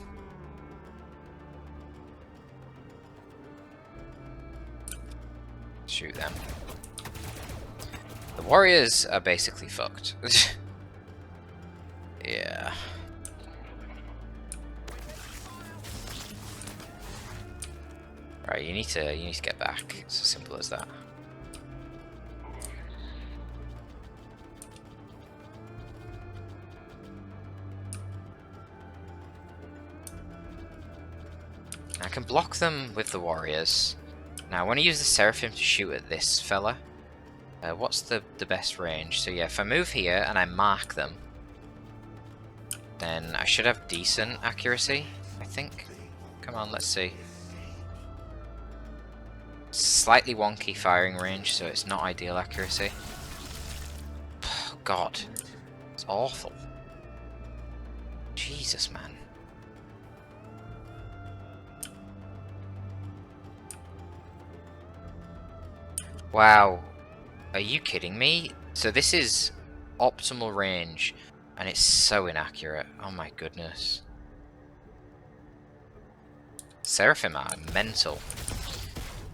Shoot them. The Warriors are basically fucked. Yeah. Right, you need to get back. It's as simple as that. I can block them with the Warriors. Now I want to use the Seraphim to shoot at this fella. What's the best range? So yeah, if I move here and I mark them, then I should have decent accuracy, I think. Come on, let's see. Slightly wonky firing range, so it's not ideal accuracy. Oh, God, it's awful. Jesus, man. Wow, are you kidding me? So this is optimal range, and it's so inaccurate. Oh my goodness. Seraphim are mental.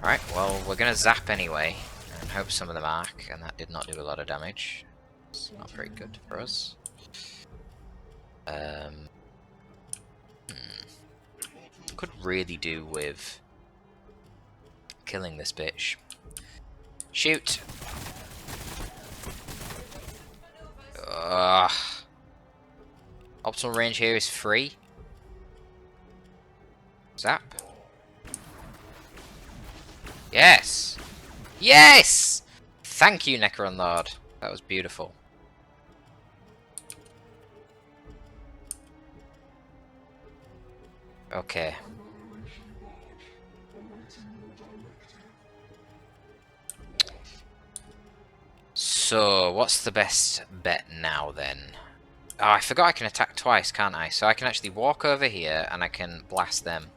Alright, well, we're gonna zap anyway, and hope some of them arc, and that did not do a lot of damage. It's not very good for us. Could really do with killing this bitch. Shoot! Ugh. Optimal range here is 3. Zap. Yes! Yes! Thank you, Necron Lord. That was beautiful. Okay. So, what's the best bet now then? Oh, I forgot I can attack twice, can't I? So I can actually walk over here and I can blast them.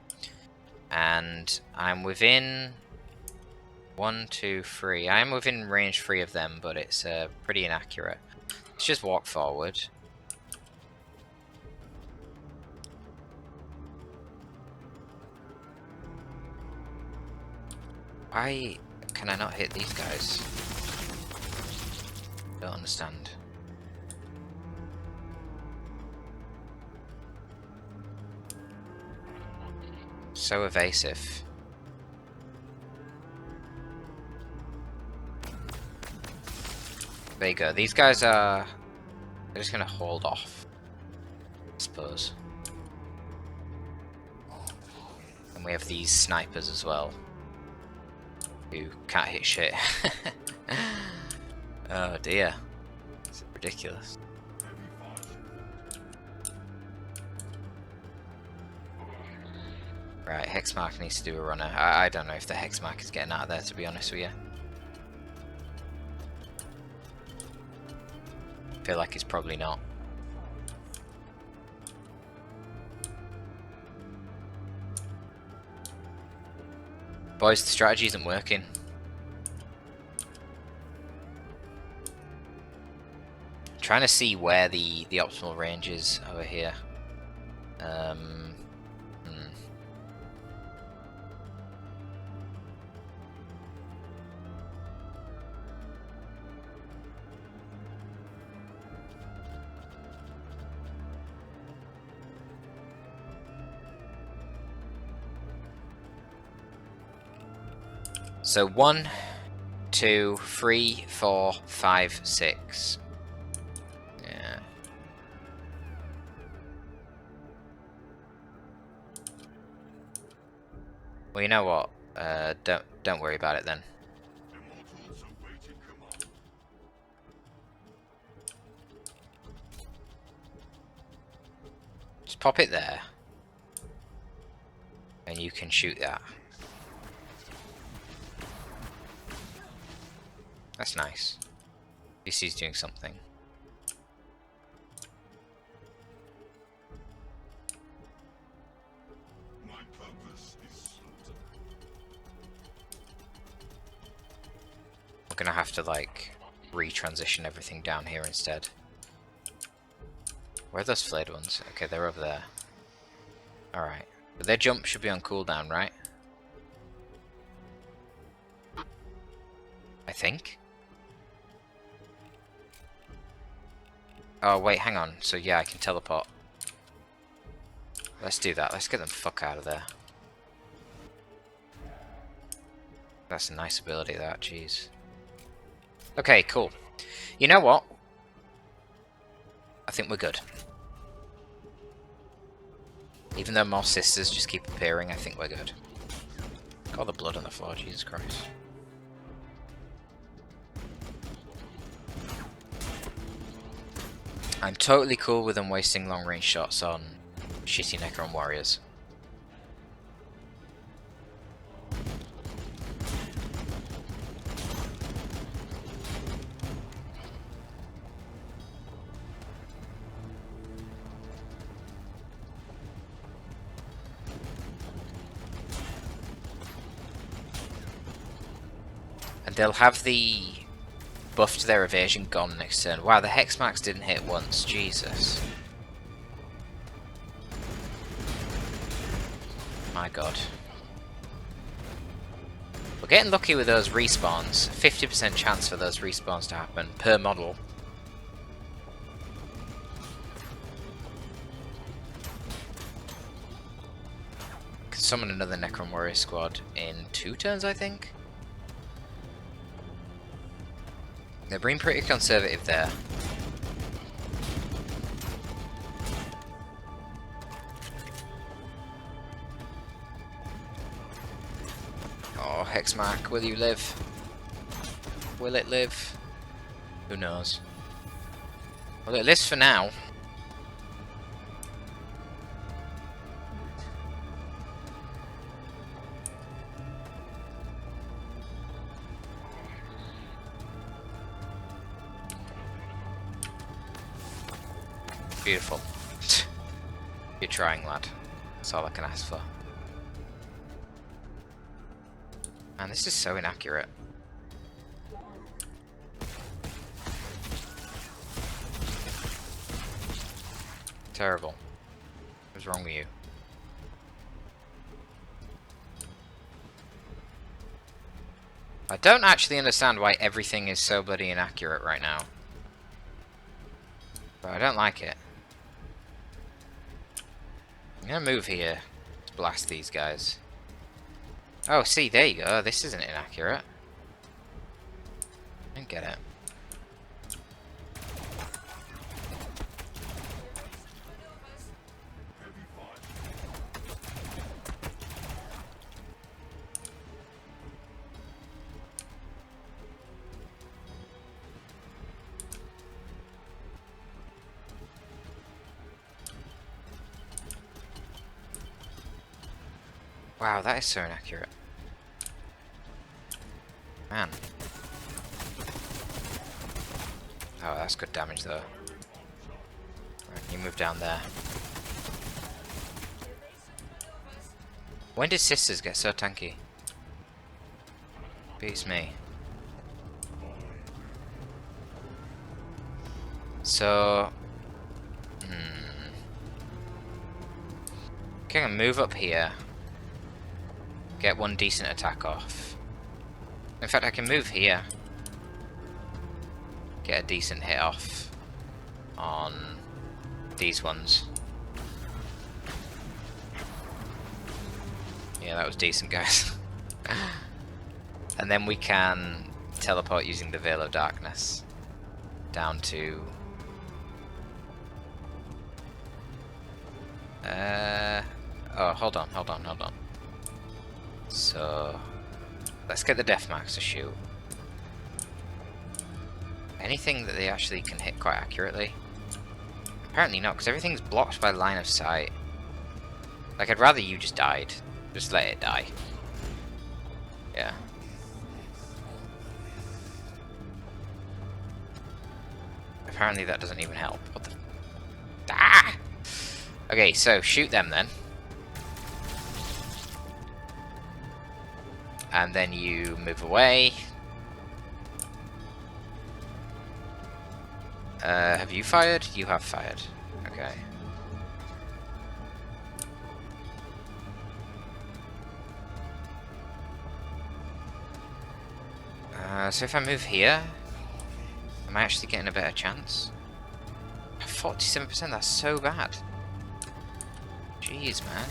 And I'm within 1, 2, 3. I'm within range 3 of them, but it's pretty inaccurate. Let's just walk forward. Why can I not hit these guys? Don't understand. So evasive. There you go. These guys are... they're just gonna hold off, I suppose. And we have these snipers as well, who can't hit shit. Oh dear. It's ridiculous. Right, Hexmark needs to do a runner. I don't know if the Hexmark is getting out of there, to be honest with you. I feel like he's probably not. Boys, the strategy isn't working. I'm trying to see where the optimal range is over here. So 1, 2, 3, 4, 5, 6. Yeah. Well, you know what? Don't worry about it then. Just pop it there, and you can shoot that. That's nice. At least he's doing something. My purpose is slaughter. We're gonna have to like retransition everything down here instead. Where are those flayed ones? Okay, they're over there. Alright. But their jump should be on cooldown, right? I think. Oh wait, hang on. So yeah, I can teleport. Let's do that. Let's get them fuck out of there. That's a nice ability, that. Jeez. Okay, cool. You know what? I think we're good. Even though more sisters just keep appearing, I think we're good. Got all the blood on the floor, Jesus Christ. I'm totally cool with them wasting long range shots on shitty Necron warriors. And they'll have the buff to their evasion gone next turn. Wow, the Hexmarks didn't hit once. Jesus. My god. We're getting lucky with those respawns. 50% chance for those respawns to happen per model. Can summon another Necron warrior squad in 2 turns, I think. They're being pretty conservative there. Oh, Hexmark, will you live? Will it live? Who knows? Well, it lives for now. Beautiful. You're trying, lad. That's all I can ask for. Man, this is so inaccurate. Terrible. What's wrong with you? I don't actually understand why everything is so bloody inaccurate right now. But I don't like it. I'm gonna move here to blast these guys. Oh, see, there you go. This isn't inaccurate. I don't get it. Wow, that is so inaccurate. Man. Oh, that's good damage though. Right, you move down there. When did sisters get so tanky? Beats me. So... Okay, I'm gonna move up here. Get one decent attack off. In fact, I can move here. Get a decent hit off on these ones. Yeah, that was decent, guys. And then we can teleport using the Veil of Darkness down to... oh, hold on. So, let's get the Death Marks to shoot. Anything that they actually can hit quite accurately? Apparently not, because everything's blocked by line of sight. Like, I'd rather you just died. Just let it die. Yeah. Apparently that doesn't even help. What the... Ah! Okay, so shoot them then. And then you move away. Have you fired? You have fired. Okay. So if I move here, am I actually getting a better chance? 47%, that's so bad. Jeez, man.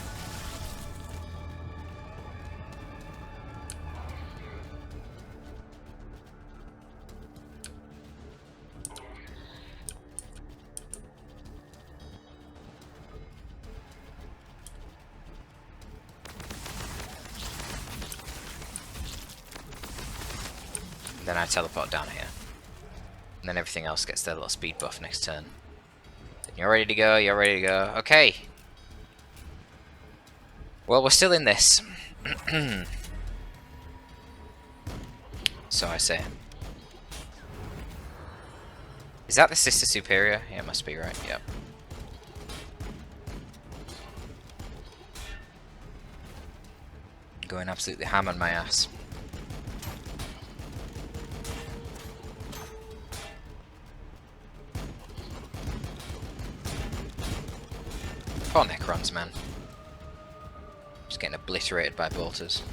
Then I teleport down here. And then everything else gets their little speed buff next turn. Then you're ready to go, you're ready to go. Okay. Well, we're still in this. So I say. Is that the Sister Superior? Yeah, it must be, right? Yep. Going absolutely ham on my ass. Poor Necrons, man. Just getting obliterated by bolters.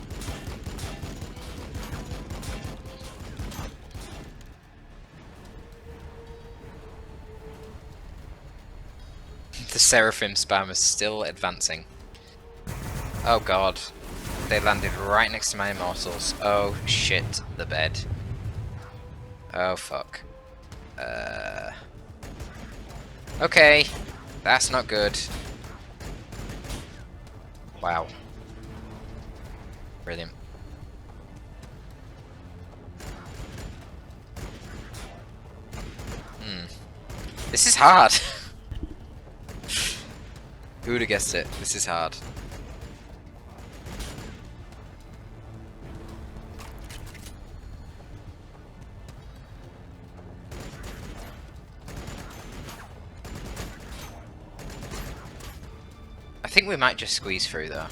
The Seraphim spam is still advancing. Oh god. They landed right next to my immortals. Oh shit, the bed. Oh fuck. Okay. That's not good. Wow. Brilliant. This is hard. Who would have guessed it? This is hard. I think we might just squeeze through though.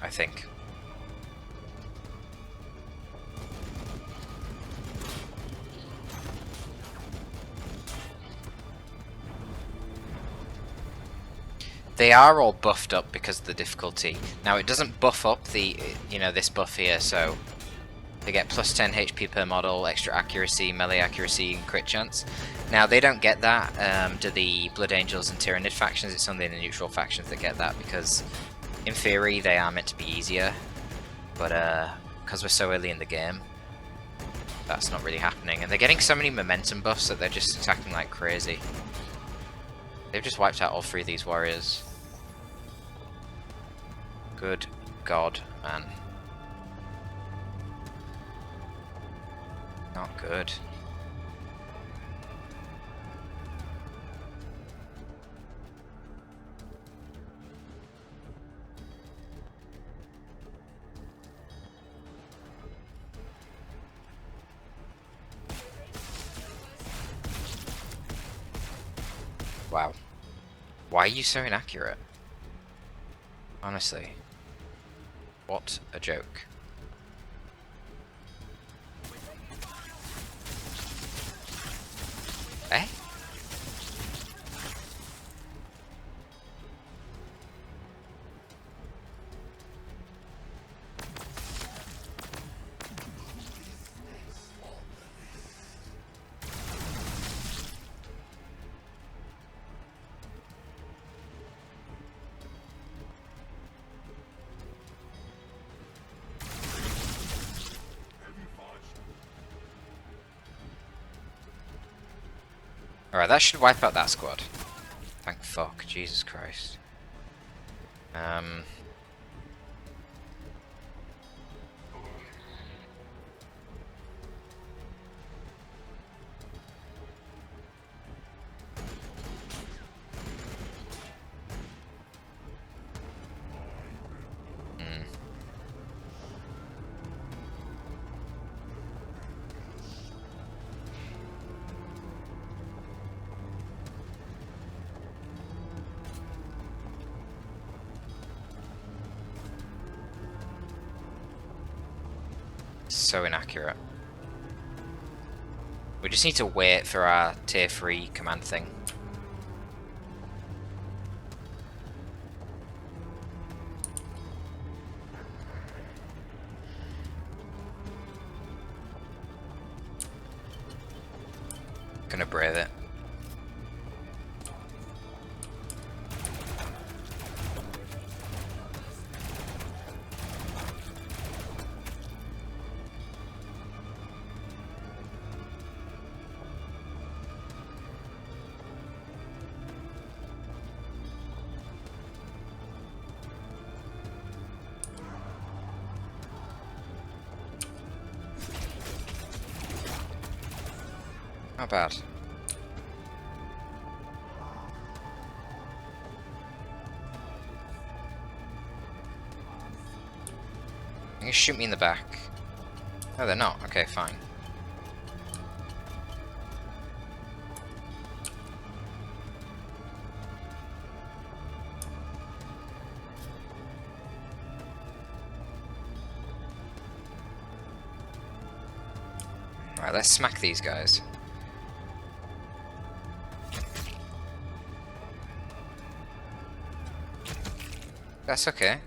I think. they are all buffed up because of the difficulty. Now it doesn't buff up the, this buff here, so they get plus 10 HP per model, extra accuracy, melee accuracy, and crit chance. Now they don't get that to the Blood Angels and Tyranid factions. It's only the neutral factions that get that, because in theory they are meant to be easier, but because we're so early in the game, that's not really happening. And they're getting so many momentum buffs that they're just attacking like crazy. They've just wiped out all 3 of these warriors. Good God, man. Not good. Wow. Why are you so inaccurate? Honestly. What a joke. Eh? Alright, that should wipe out that squad. Thank fuck, Jesus Christ. So inaccurate. We just need to wait for our tier 3 command thing. Gonna brave it. Not bad. They're gonna shoot me in the back. No, they're not. Okay, fine. Alright, let's smack these guys. That's okay.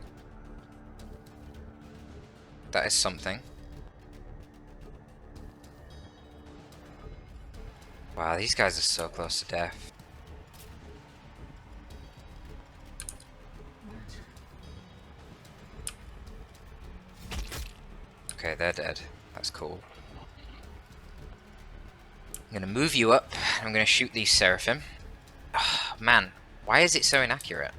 That is something. Wow, these guys are so close to death. Okay, they're dead. That's cool. I'm gonna move you up. I'm gonna shoot these Seraphim. Oh, man, why is it so inaccurate?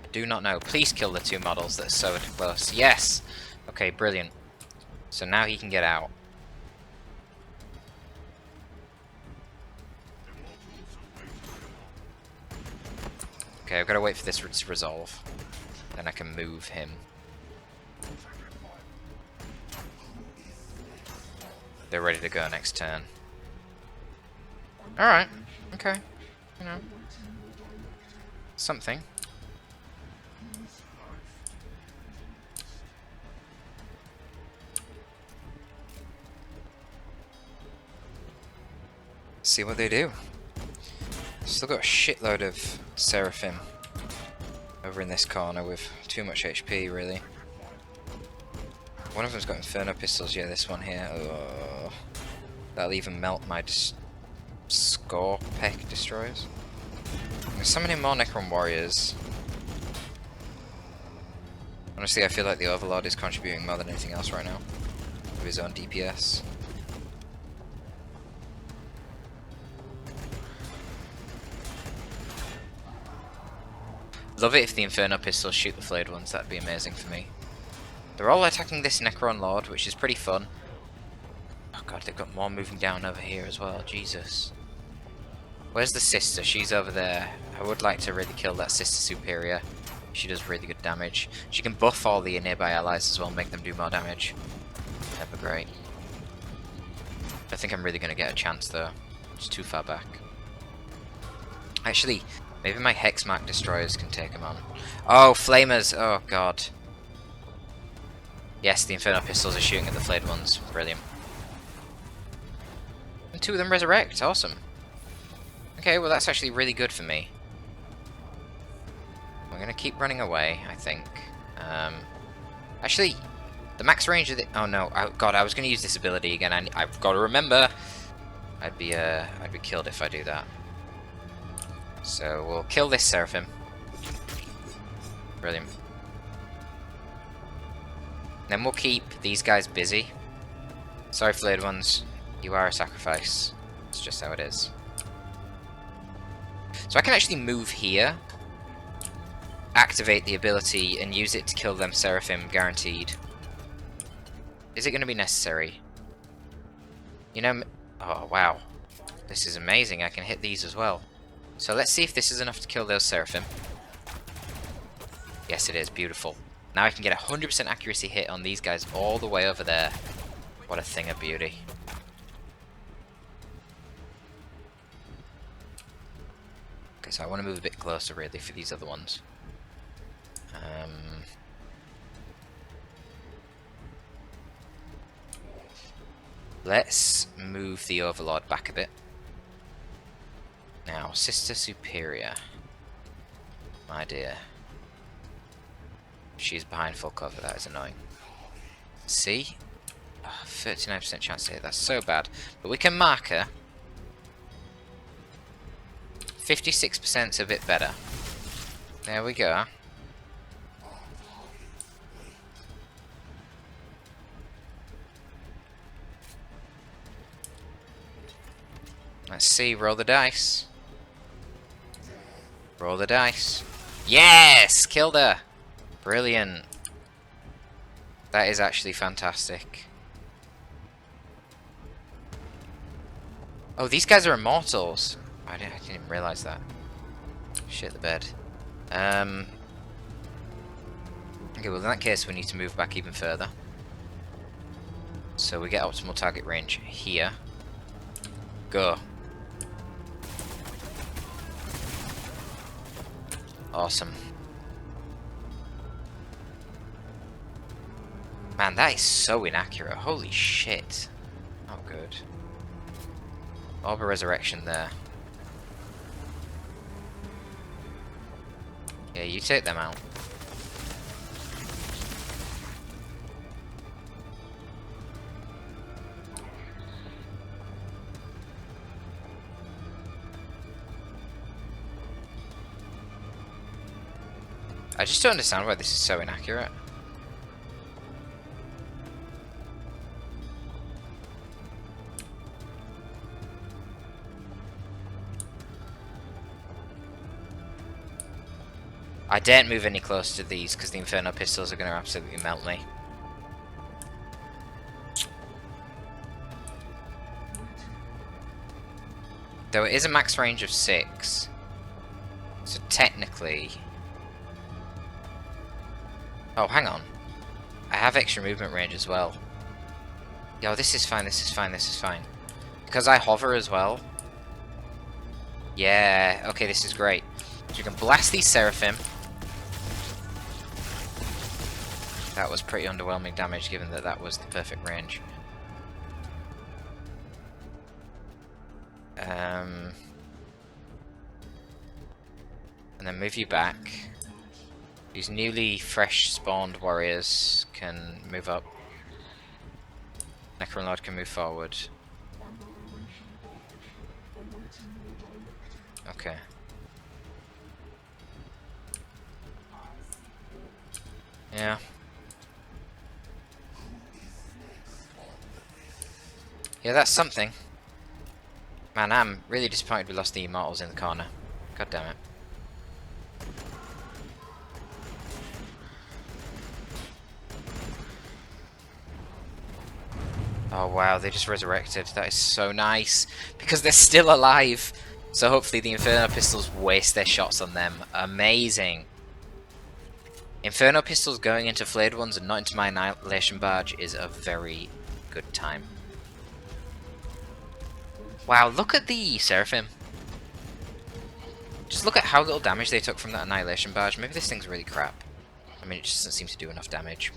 I do not know. Please kill the 2 models that are so close. Yes! Okay, brilliant. So now he can get out. Okay, I've got to wait for this to resolve. Then I can move him. They're ready to go next turn. Alright, okay. You know. Something. See what they do. Still got a shitload of Seraphim. over in this corner with too much HP, really. One of them's got Inferno Pistols, yeah, this one here. Oh, that'll even melt my Score Peck Destroyers. I'm summoning more Necron Warriors. Honestly, I feel like the Overlord is contributing more than anything else right now, with his own DPS. Love it if the Inferno Pistols shoot the flayed ones, that'd be amazing for me. They're all attacking this Necron Lord, which is pretty fun. Oh god, they've got more moving down over here as well, Jesus. Where's the sister? She's over there. I would like to really kill that sister superior. She does really good damage. She can buff all the nearby allies as well, make them do more damage. That'd be great. I think I'm really going to get a chance though. It's too far back. Actually, maybe my Hexmark Destroyers can take him on. Oh, Flamers! Oh god. Yes, the Inferno Pistols are shooting at the flayed ones. Brilliant. And 2 of them resurrect. Awesome. Okay, well that's actually really good for me. We're going to keep running away, I think. Actually, the max range of the... Oh no, god, I was going to use this ability again. I've got to remember. I'd be killed if I do that. So we'll kill this Seraphim. Brilliant. Then we'll keep these guys busy. Sorry, flayed ones. You are a sacrifice. It's just how it is. So I can actually move here, activate the ability, and use it to kill them Seraphim, guaranteed. Is it going to be necessary? You know... Oh, wow. This is amazing. I can hit these as well. So let's see if this is enough to kill those Seraphim. Yes, it is. Beautiful. Now I can get a 100% accuracy hit on these guys all the way over there. What a thing of beauty. Okay, so I want to move a bit closer, really, for these other ones. Let's move the Overlord back a bit. Now, Sister Superior. My dear. She's behind full cover, that is annoying. See? Oh, 39% chance to hit, that's so bad. But we can mark her. 56%'s a bit better. There we go. Let's see, roll the dice. Roll the dice. Yes! Killed her! Brilliant. That is actually fantastic. Oh, these guys are immortals. I didn't even realise that. Shit the bed. Okay, well in that case we need to move back even further. So we get optimal target range here. Go. Awesome. Man, that is so inaccurate. Holy shit. Not good. Orb of Resurrection there. Yeah, you take them out. I just don't understand why this is so inaccurate. I daren't move any closer to these because the Inferno Pistols are going to absolutely melt me. Though it is a max range of 6. So technically... Oh, hang on. I have extra movement range as well. Yo, this is fine, this is fine, this is fine. Because I hover as well. Yeah, okay, this is great. So you can blast these Seraphim. That was pretty underwhelming damage given that that was the perfect range. And then move you back. These newly fresh spawned warriors can move up. Necron Lord can move forward. Okay. Yeah. Yeah, that's something. Man, I'm really disappointed we lost the Immortals in the corner. God damn it. Oh wow, they just resurrected. That is so nice. Because they're still alive. So hopefully the Inferno Pistols waste their shots on them. Amazing. Inferno Pistols going into flayed ones and not into my Annihilation Barge is a very good time. Wow, look at the Seraphim. Just look at how little damage they took from that Annihilation Barge. Maybe this thing's really crap. I mean, it just doesn't seem to do enough damage.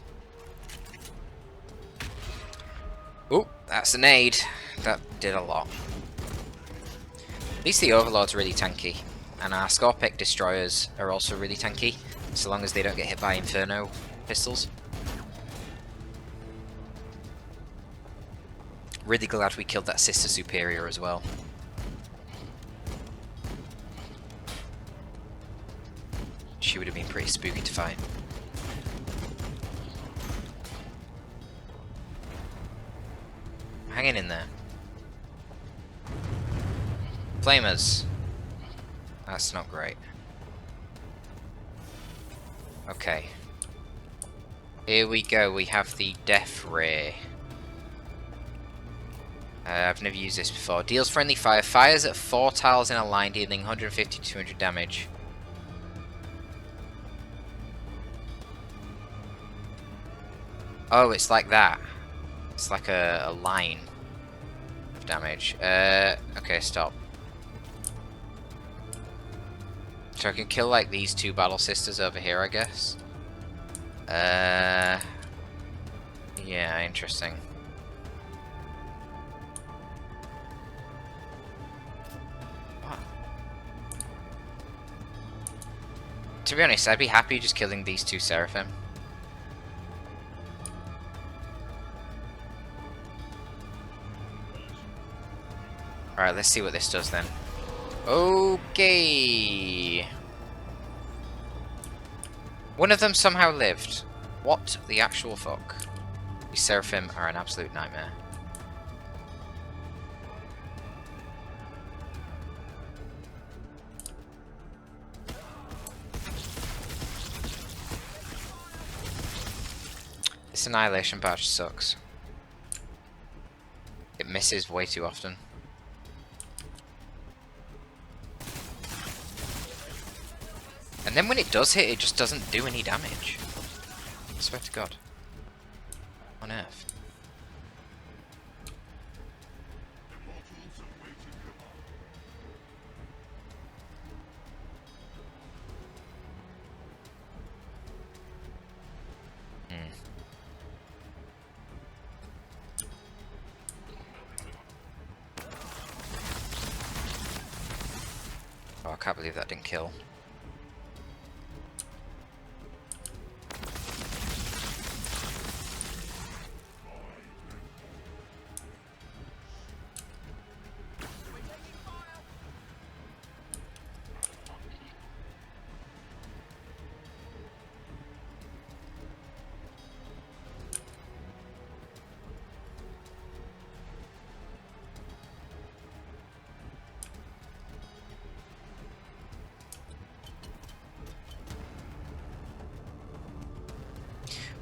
Oh, that's an aid. That did a lot. At least the Overlord's really tanky. And our Scorpec Destroyers are also really tanky, so long as they don't get hit by Inferno Pistols. Really glad we killed that Sister Superior as well. She would have been pretty spooky to fight. Hanging in there. Flamers. That's not great. Okay. Here we go, we have the Death Ray. I've never used this before. Deals friendly fire. Fires at 4 tiles in a line, dealing 150 to 200 damage. Oh, it's like that. It's like a line of damage. Okay, stop. So I can kill like these 2 Battle Sisters over here, I guess. Yeah, interesting. What? To be honest, I'd be happy just killing these 2 Seraphim. Alright, let's see what this does then. Okay. One of them somehow lived. What the actual fuck? These Seraphim are an absolute nightmare. This Annihilation Barge sucks. It misses way too often. And then when it does hit, it just doesn't do any damage. I swear to God. On earth. Oh, I can't believe that didn't kill.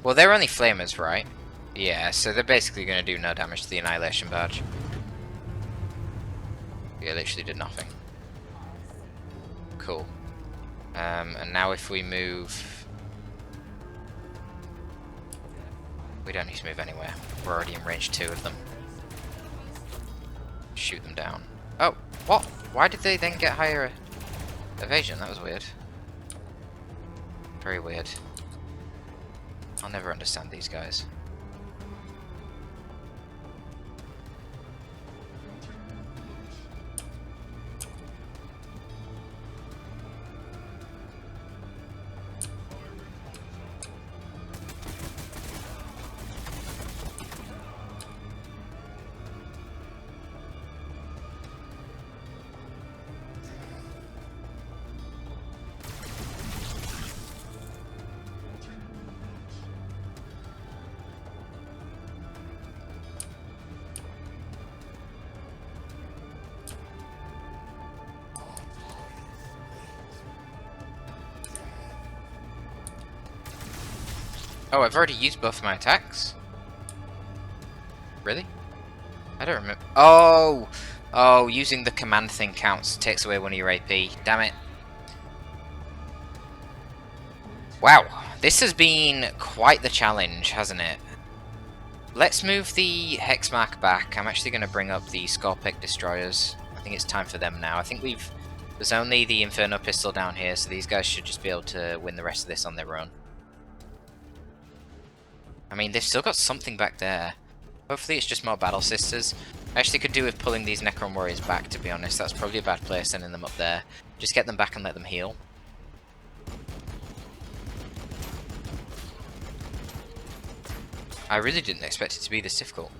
Well, they're only flamers, right? Yeah, so they're basically going to do no damage to the Annihilation Barge. Yeah, literally did nothing. Cool. And now if we move... We don't need to move anywhere. We're already in range 2 of them. Shoot them down. Oh, what? Why did they then get higher evasion? That was weird. Very weird. I'll never understand these guys. Oh, I've already used both of my attacks? Really? I don't remember. Oh! Oh, using the command thing counts. Takes away one of your AP. Damn it. Wow. This has been quite the challenge, hasn't it? Let's move the hex mark back. I'm actually going to bring up the Scorpic destroyers. I think it's time for them now. I think there's only the Inferno pistol down here, so these guys should just be able to win the rest of this on their own. I mean, they've still got something back there. Hopefully it's just more Battle Sisters. I actually could do with pulling these Necron warriors back, to be honest. That's probably a bad place sending them up there. Just get them back and let them heal. I really didn't expect it to be this difficult.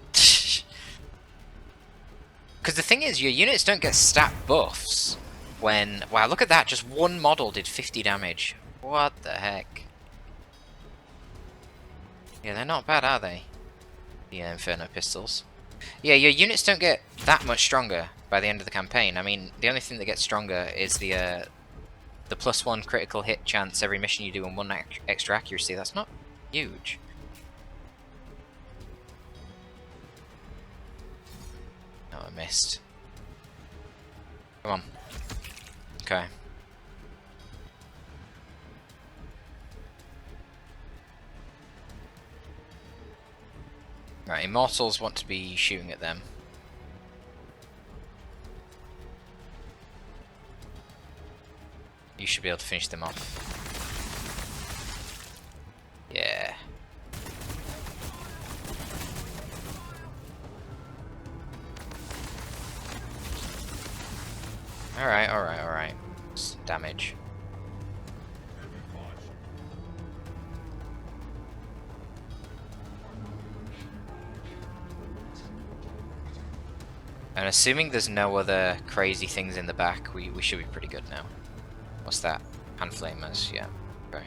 Because the thing is, your units don't get stat buffs when... Wow, look at that. Just one model did 50 damage. What the heck? Yeah, they're not bad, are they? The Inferno pistols. Yeah, your units don't get that much stronger by the end of the campaign. I mean, the only thing that gets stronger is the +1 critical hit chance every mission you do and 1 extra accuracy. That's not huge. Oh, I missed. Come on. Okay. Right, Immortals want to be shooting at them. You should be able to finish them off. Yeah. Alright, alright, alright. Damage. And assuming there's no other crazy things in the back, we should be pretty good now. What's that? Hand flamers, yeah. Okay.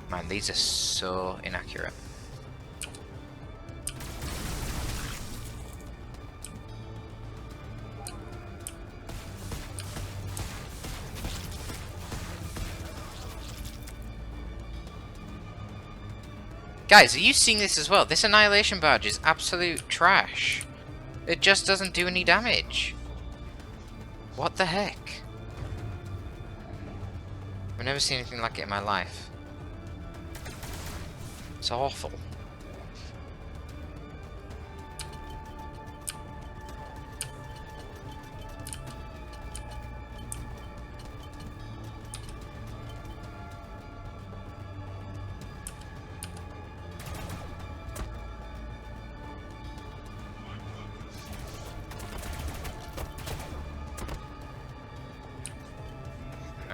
Man, these are so inaccurate. Guys, are you seeing this as well? This Annihilation Barge is absolute trash. It just doesn't do any damage. What the heck? I've never seen anything like it in my life. It's awful.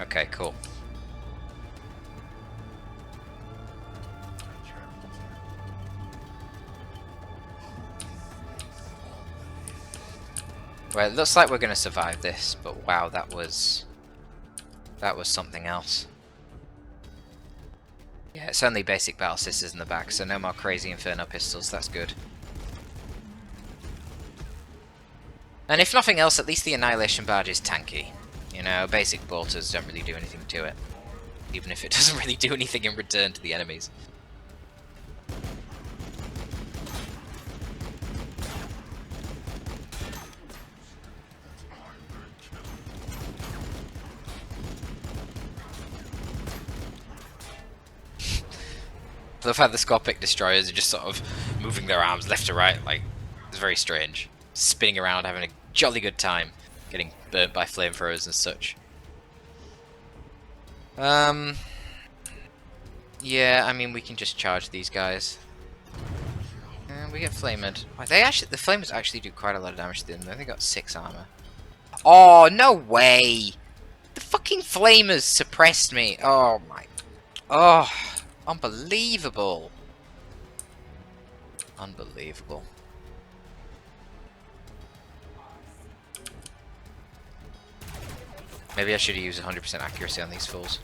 Okay, cool. Well, it looks like we're going to survive this, but wow, that was something else. Yeah, it's only basic Battle Sisters in the back, so no more crazy Inferno pistols, that's good. And if nothing else, at least the Annihilation Barge is tanky. You know, basic bolters don't really do anything to it. Even if it doesn't really do anything in return to the enemies. I love how the Scorpic destroyers are just sort of moving their arms left to right, like, it's very strange. Spinning around, having a jolly good time, getting burnt by flamethrowers and such. Yeah, I mean, we can just charge these guys. And we get flamed. Oh, the flamers actually do quite a lot of damage to them. They got 6 armor. Oh, no way! The fucking flamers suppressed me. Oh my. Oh, unbelievable. Unbelievable. Maybe I should have used 100% accuracy on these fools.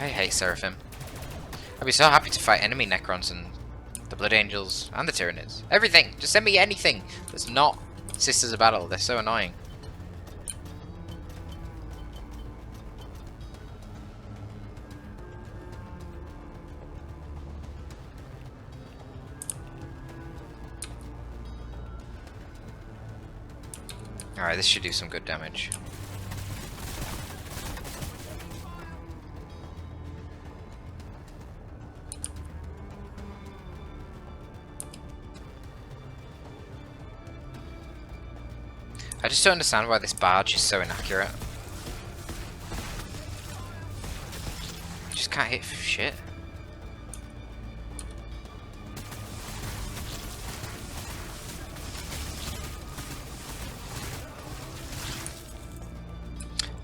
I hate Seraphim. I'd be so happy to fight enemy Necrons and the Blood Angels and the Tyranids. Everything! Just send me anything that's not Sisters of Battle, they're so annoying. Alright, this should do some good damage. I just don't understand why this barge is so inaccurate. Just can't hit for shit.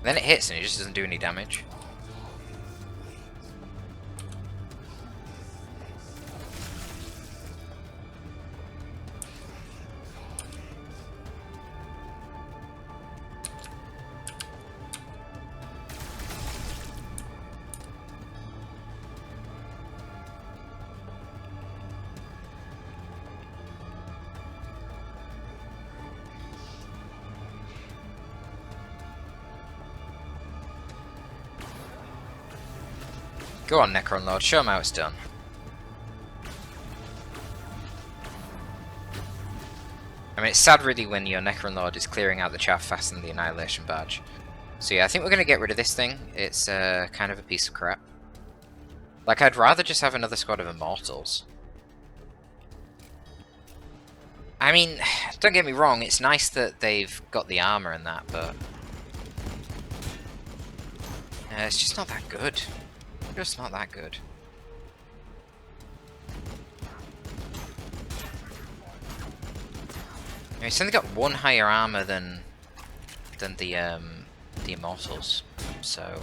Then it hits and it just doesn't do any damage. Go on, Necron Lord, show him how it's done. I mean, it's sad really when your Necron Lord is clearing out the chaff faster than the Annihilation Badge. So yeah, I think we're going to get rid of this thing. It's kind of a piece of crap. Like, I'd rather just have another squad of Immortals. I mean, don't get me wrong, it's nice that they've got the armor and that, but it's just not that good. Just not that good. I mean, it's only got one higher armor than the Immortals, so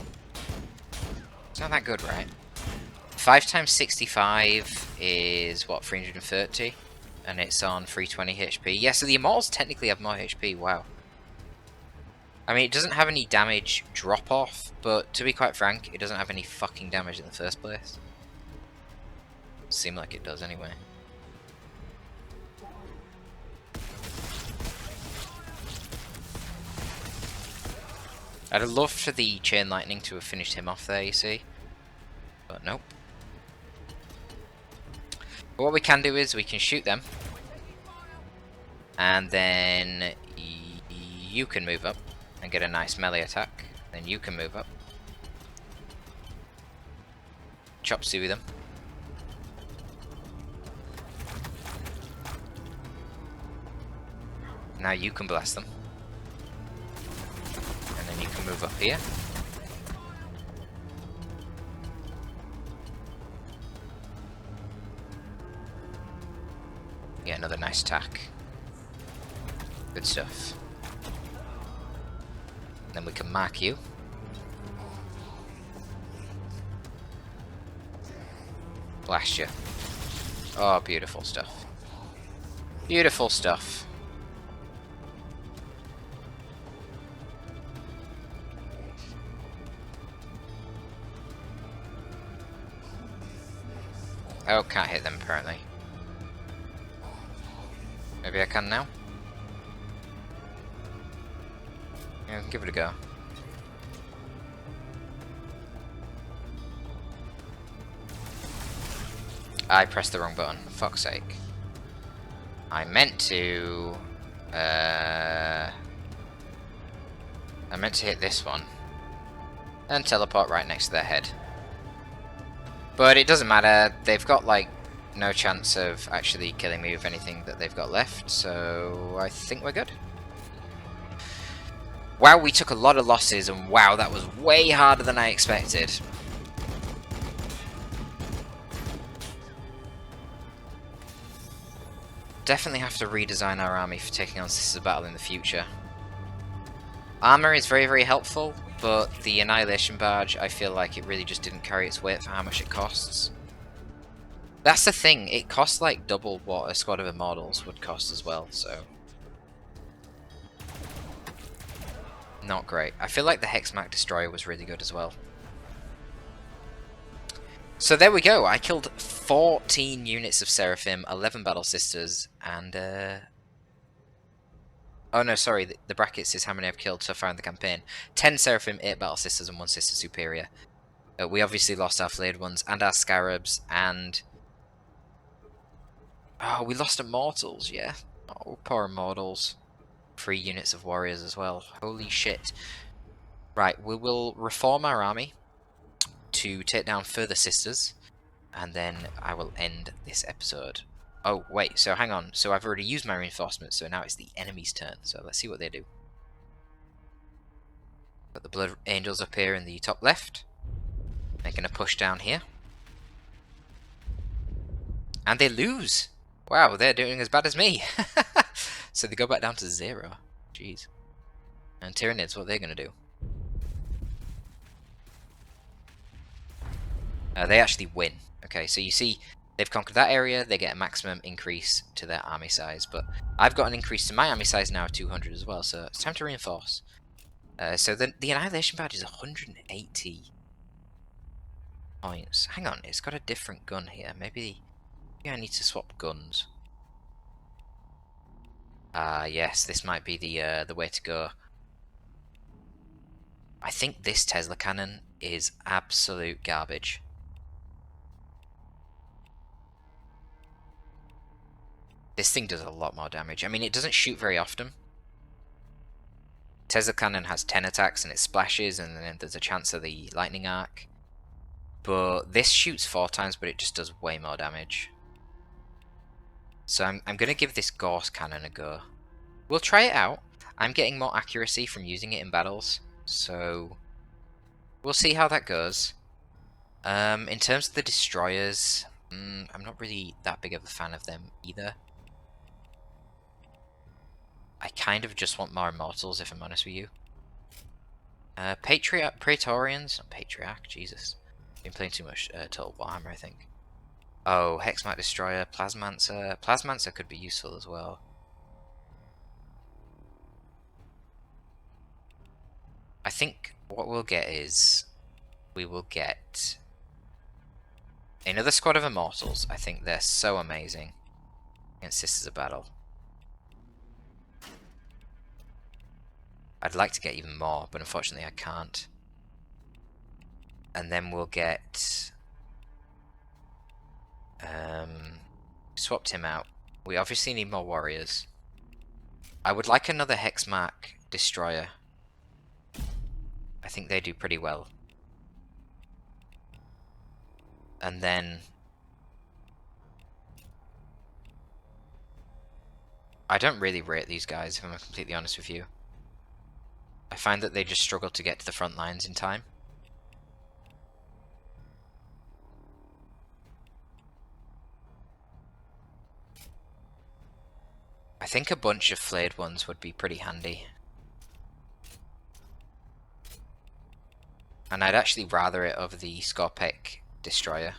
it's not that good, right? 5 times 65 is what, 330, and it's on 320 HP. Yeah, so the Immortals technically have more HP. Wow. I mean, it doesn't have any damage drop-off, but to be quite frank, it doesn't have any fucking damage in the first place. Seems like it does anyway. I'd have loved for the Chain Lightning to have finished him off there, you see. But nope. But what we can do is we can shoot them. And then you can move up and get a nice melee attack. Then you can move up. Chop suey them. Now you can blast them. And then you can move up here. Get another nice attack. Good stuff. Then we can mark you. Blast you. Oh, beautiful stuff. Beautiful stuff. Oh, can't hit them apparently. Maybe I can now? Yeah, give it a go. I pressed the wrong button, fuck's sake. I meant to hit this one and teleport right next to their head. But it doesn't matter, they've got like no chance of actually killing me with anything that they've got left, so I think we're good. Wow, we took a lot of losses, and wow, that was way harder than I expected. Definitely have to redesign our army for taking on Sisters of Battle in the future. Armor is very, very helpful, but the Annihilation Barge, I feel like it really just didn't carry its weight for how much it costs. That's the thing, it costs like double what a squad of Immortals would cost as well, so... not great. I feel like the Hexmark Destroyer was really good as well. So there we go, I killed 14 units of Seraphim, 11 Battle Sisters, and Oh no, sorry, the brackets is how many I've killed so far in the campaign. 10 Seraphim, 8 Battle Sisters, and 1 Sister Superior. We obviously lost our Flayed Ones, and our Scarabs, and... Oh, we lost Immortals, yeah. Oh, poor Immortals. 3 units of Warriors as well. Holy shit. Right, we will reform our army to take down further Sisters, and then I will end this episode. Oh, wait, so hang on. So I've already used my reinforcements, so now it's the enemy's turn. So let's see what they do. Got the Blood Angels up here in the top left. They're going to push down here. And they lose! Wow, they're doing as bad as me! So they go back down to 0. Jeez. And Tyranids, what are they going to do? They actually win. Okay, so you see, they've conquered that area, they get a maximum increase to their army size, but I've got an increase to my army size now of 200 as well, so it's time to reinforce. So the Annihilation Badge is 180 points. Hang on, it's got a different gun here. Maybe I need to swap guns. Yes, this might be the way to go. I think this Tesla cannon is absolute garbage. This thing does a lot more damage. I mean, it doesn't shoot very often. Tesla cannon has 10 attacks and it splashes, and then there's a chance of the lightning arc. But this shoots 4 times, but it just does way more damage. So I'm going to give this Gauss cannon a go. We'll try it out. I'm getting more accuracy from using it in battles, so we'll see how that goes. In terms of the destroyers, I'm not really that big of a fan of them either. I kind of just want more Immortals, if I'm honest with you. Praetorians, not Patriarch, Jesus. Been playing too much Total Warhammer, I think. Oh, Hexmark Destroyer, Plasmancer. Plasmancer could be useful as well. I think what we'll get is... we will get another squad of Immortals. I think they're so amazing against Sisters of Battle. I'd like to get even more, but unfortunately I can't. And then we'll get... swapped him out. We obviously need more warriors. I would like another Hexmark Destroyer. I think they do pretty well. And then... I don't really rate these guys, if I'm completely honest with you. I find that they just struggle to get to the front lines in time. I think a bunch of flayed ones would be pretty handy. And I'd actually rather it over the Scorpec Destroyer.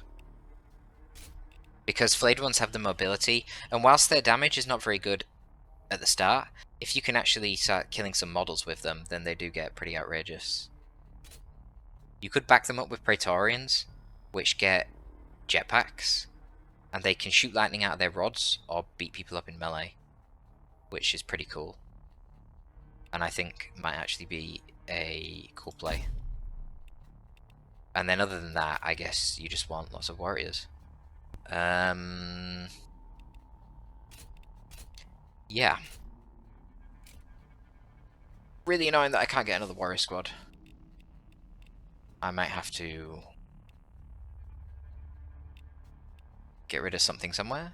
Because flayed ones have the mobility, and whilst their damage is not very good at the start, if you can actually start killing some models with them, then they do get pretty outrageous. You could back them up with Praetorians, which get jetpacks, and they can shoot lightning out of their rods, or beat people up in melee, which is pretty cool. And I think might actually be a cool play. And then other than that, I guess you just want lots of warriors. Yeah. Really annoying that I can't get another warrior squad. I might have to get rid of something somewhere.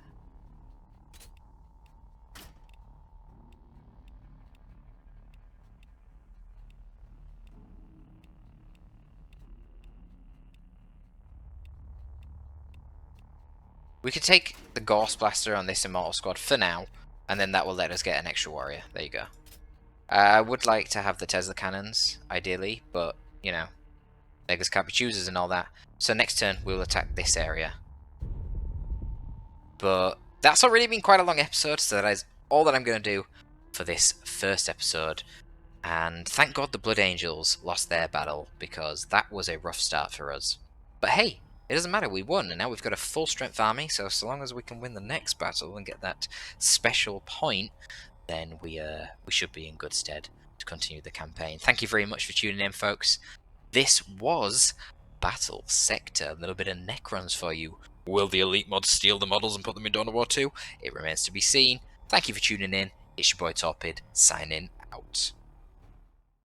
We could take the Gauss Blaster on this Immortal squad for now, and then that will let us get an extra warrior. There you go. I would like to have the Tesla cannons, ideally, but, you know, beggars can't be choosers and all that. So next turn, we'll attack this area. But that's already been quite a long episode, so that is all that I'm going to do for this first episode. And thank God the Blood Angels lost their battle, because that was a rough start for us. But hey, it doesn't matter, we won, and now we've got a full strength army, so long as we can win the next battle and get that special point, then we should be in good stead to continue the campaign. Thank you very much for tuning in, folks. This was Battlesector, a little bit of Necrons for you. Will the elite mods steal the models and put them in Dawn of War 2? It remains to be seen. Thank you for tuning in. It's your boy Torpid, signing out.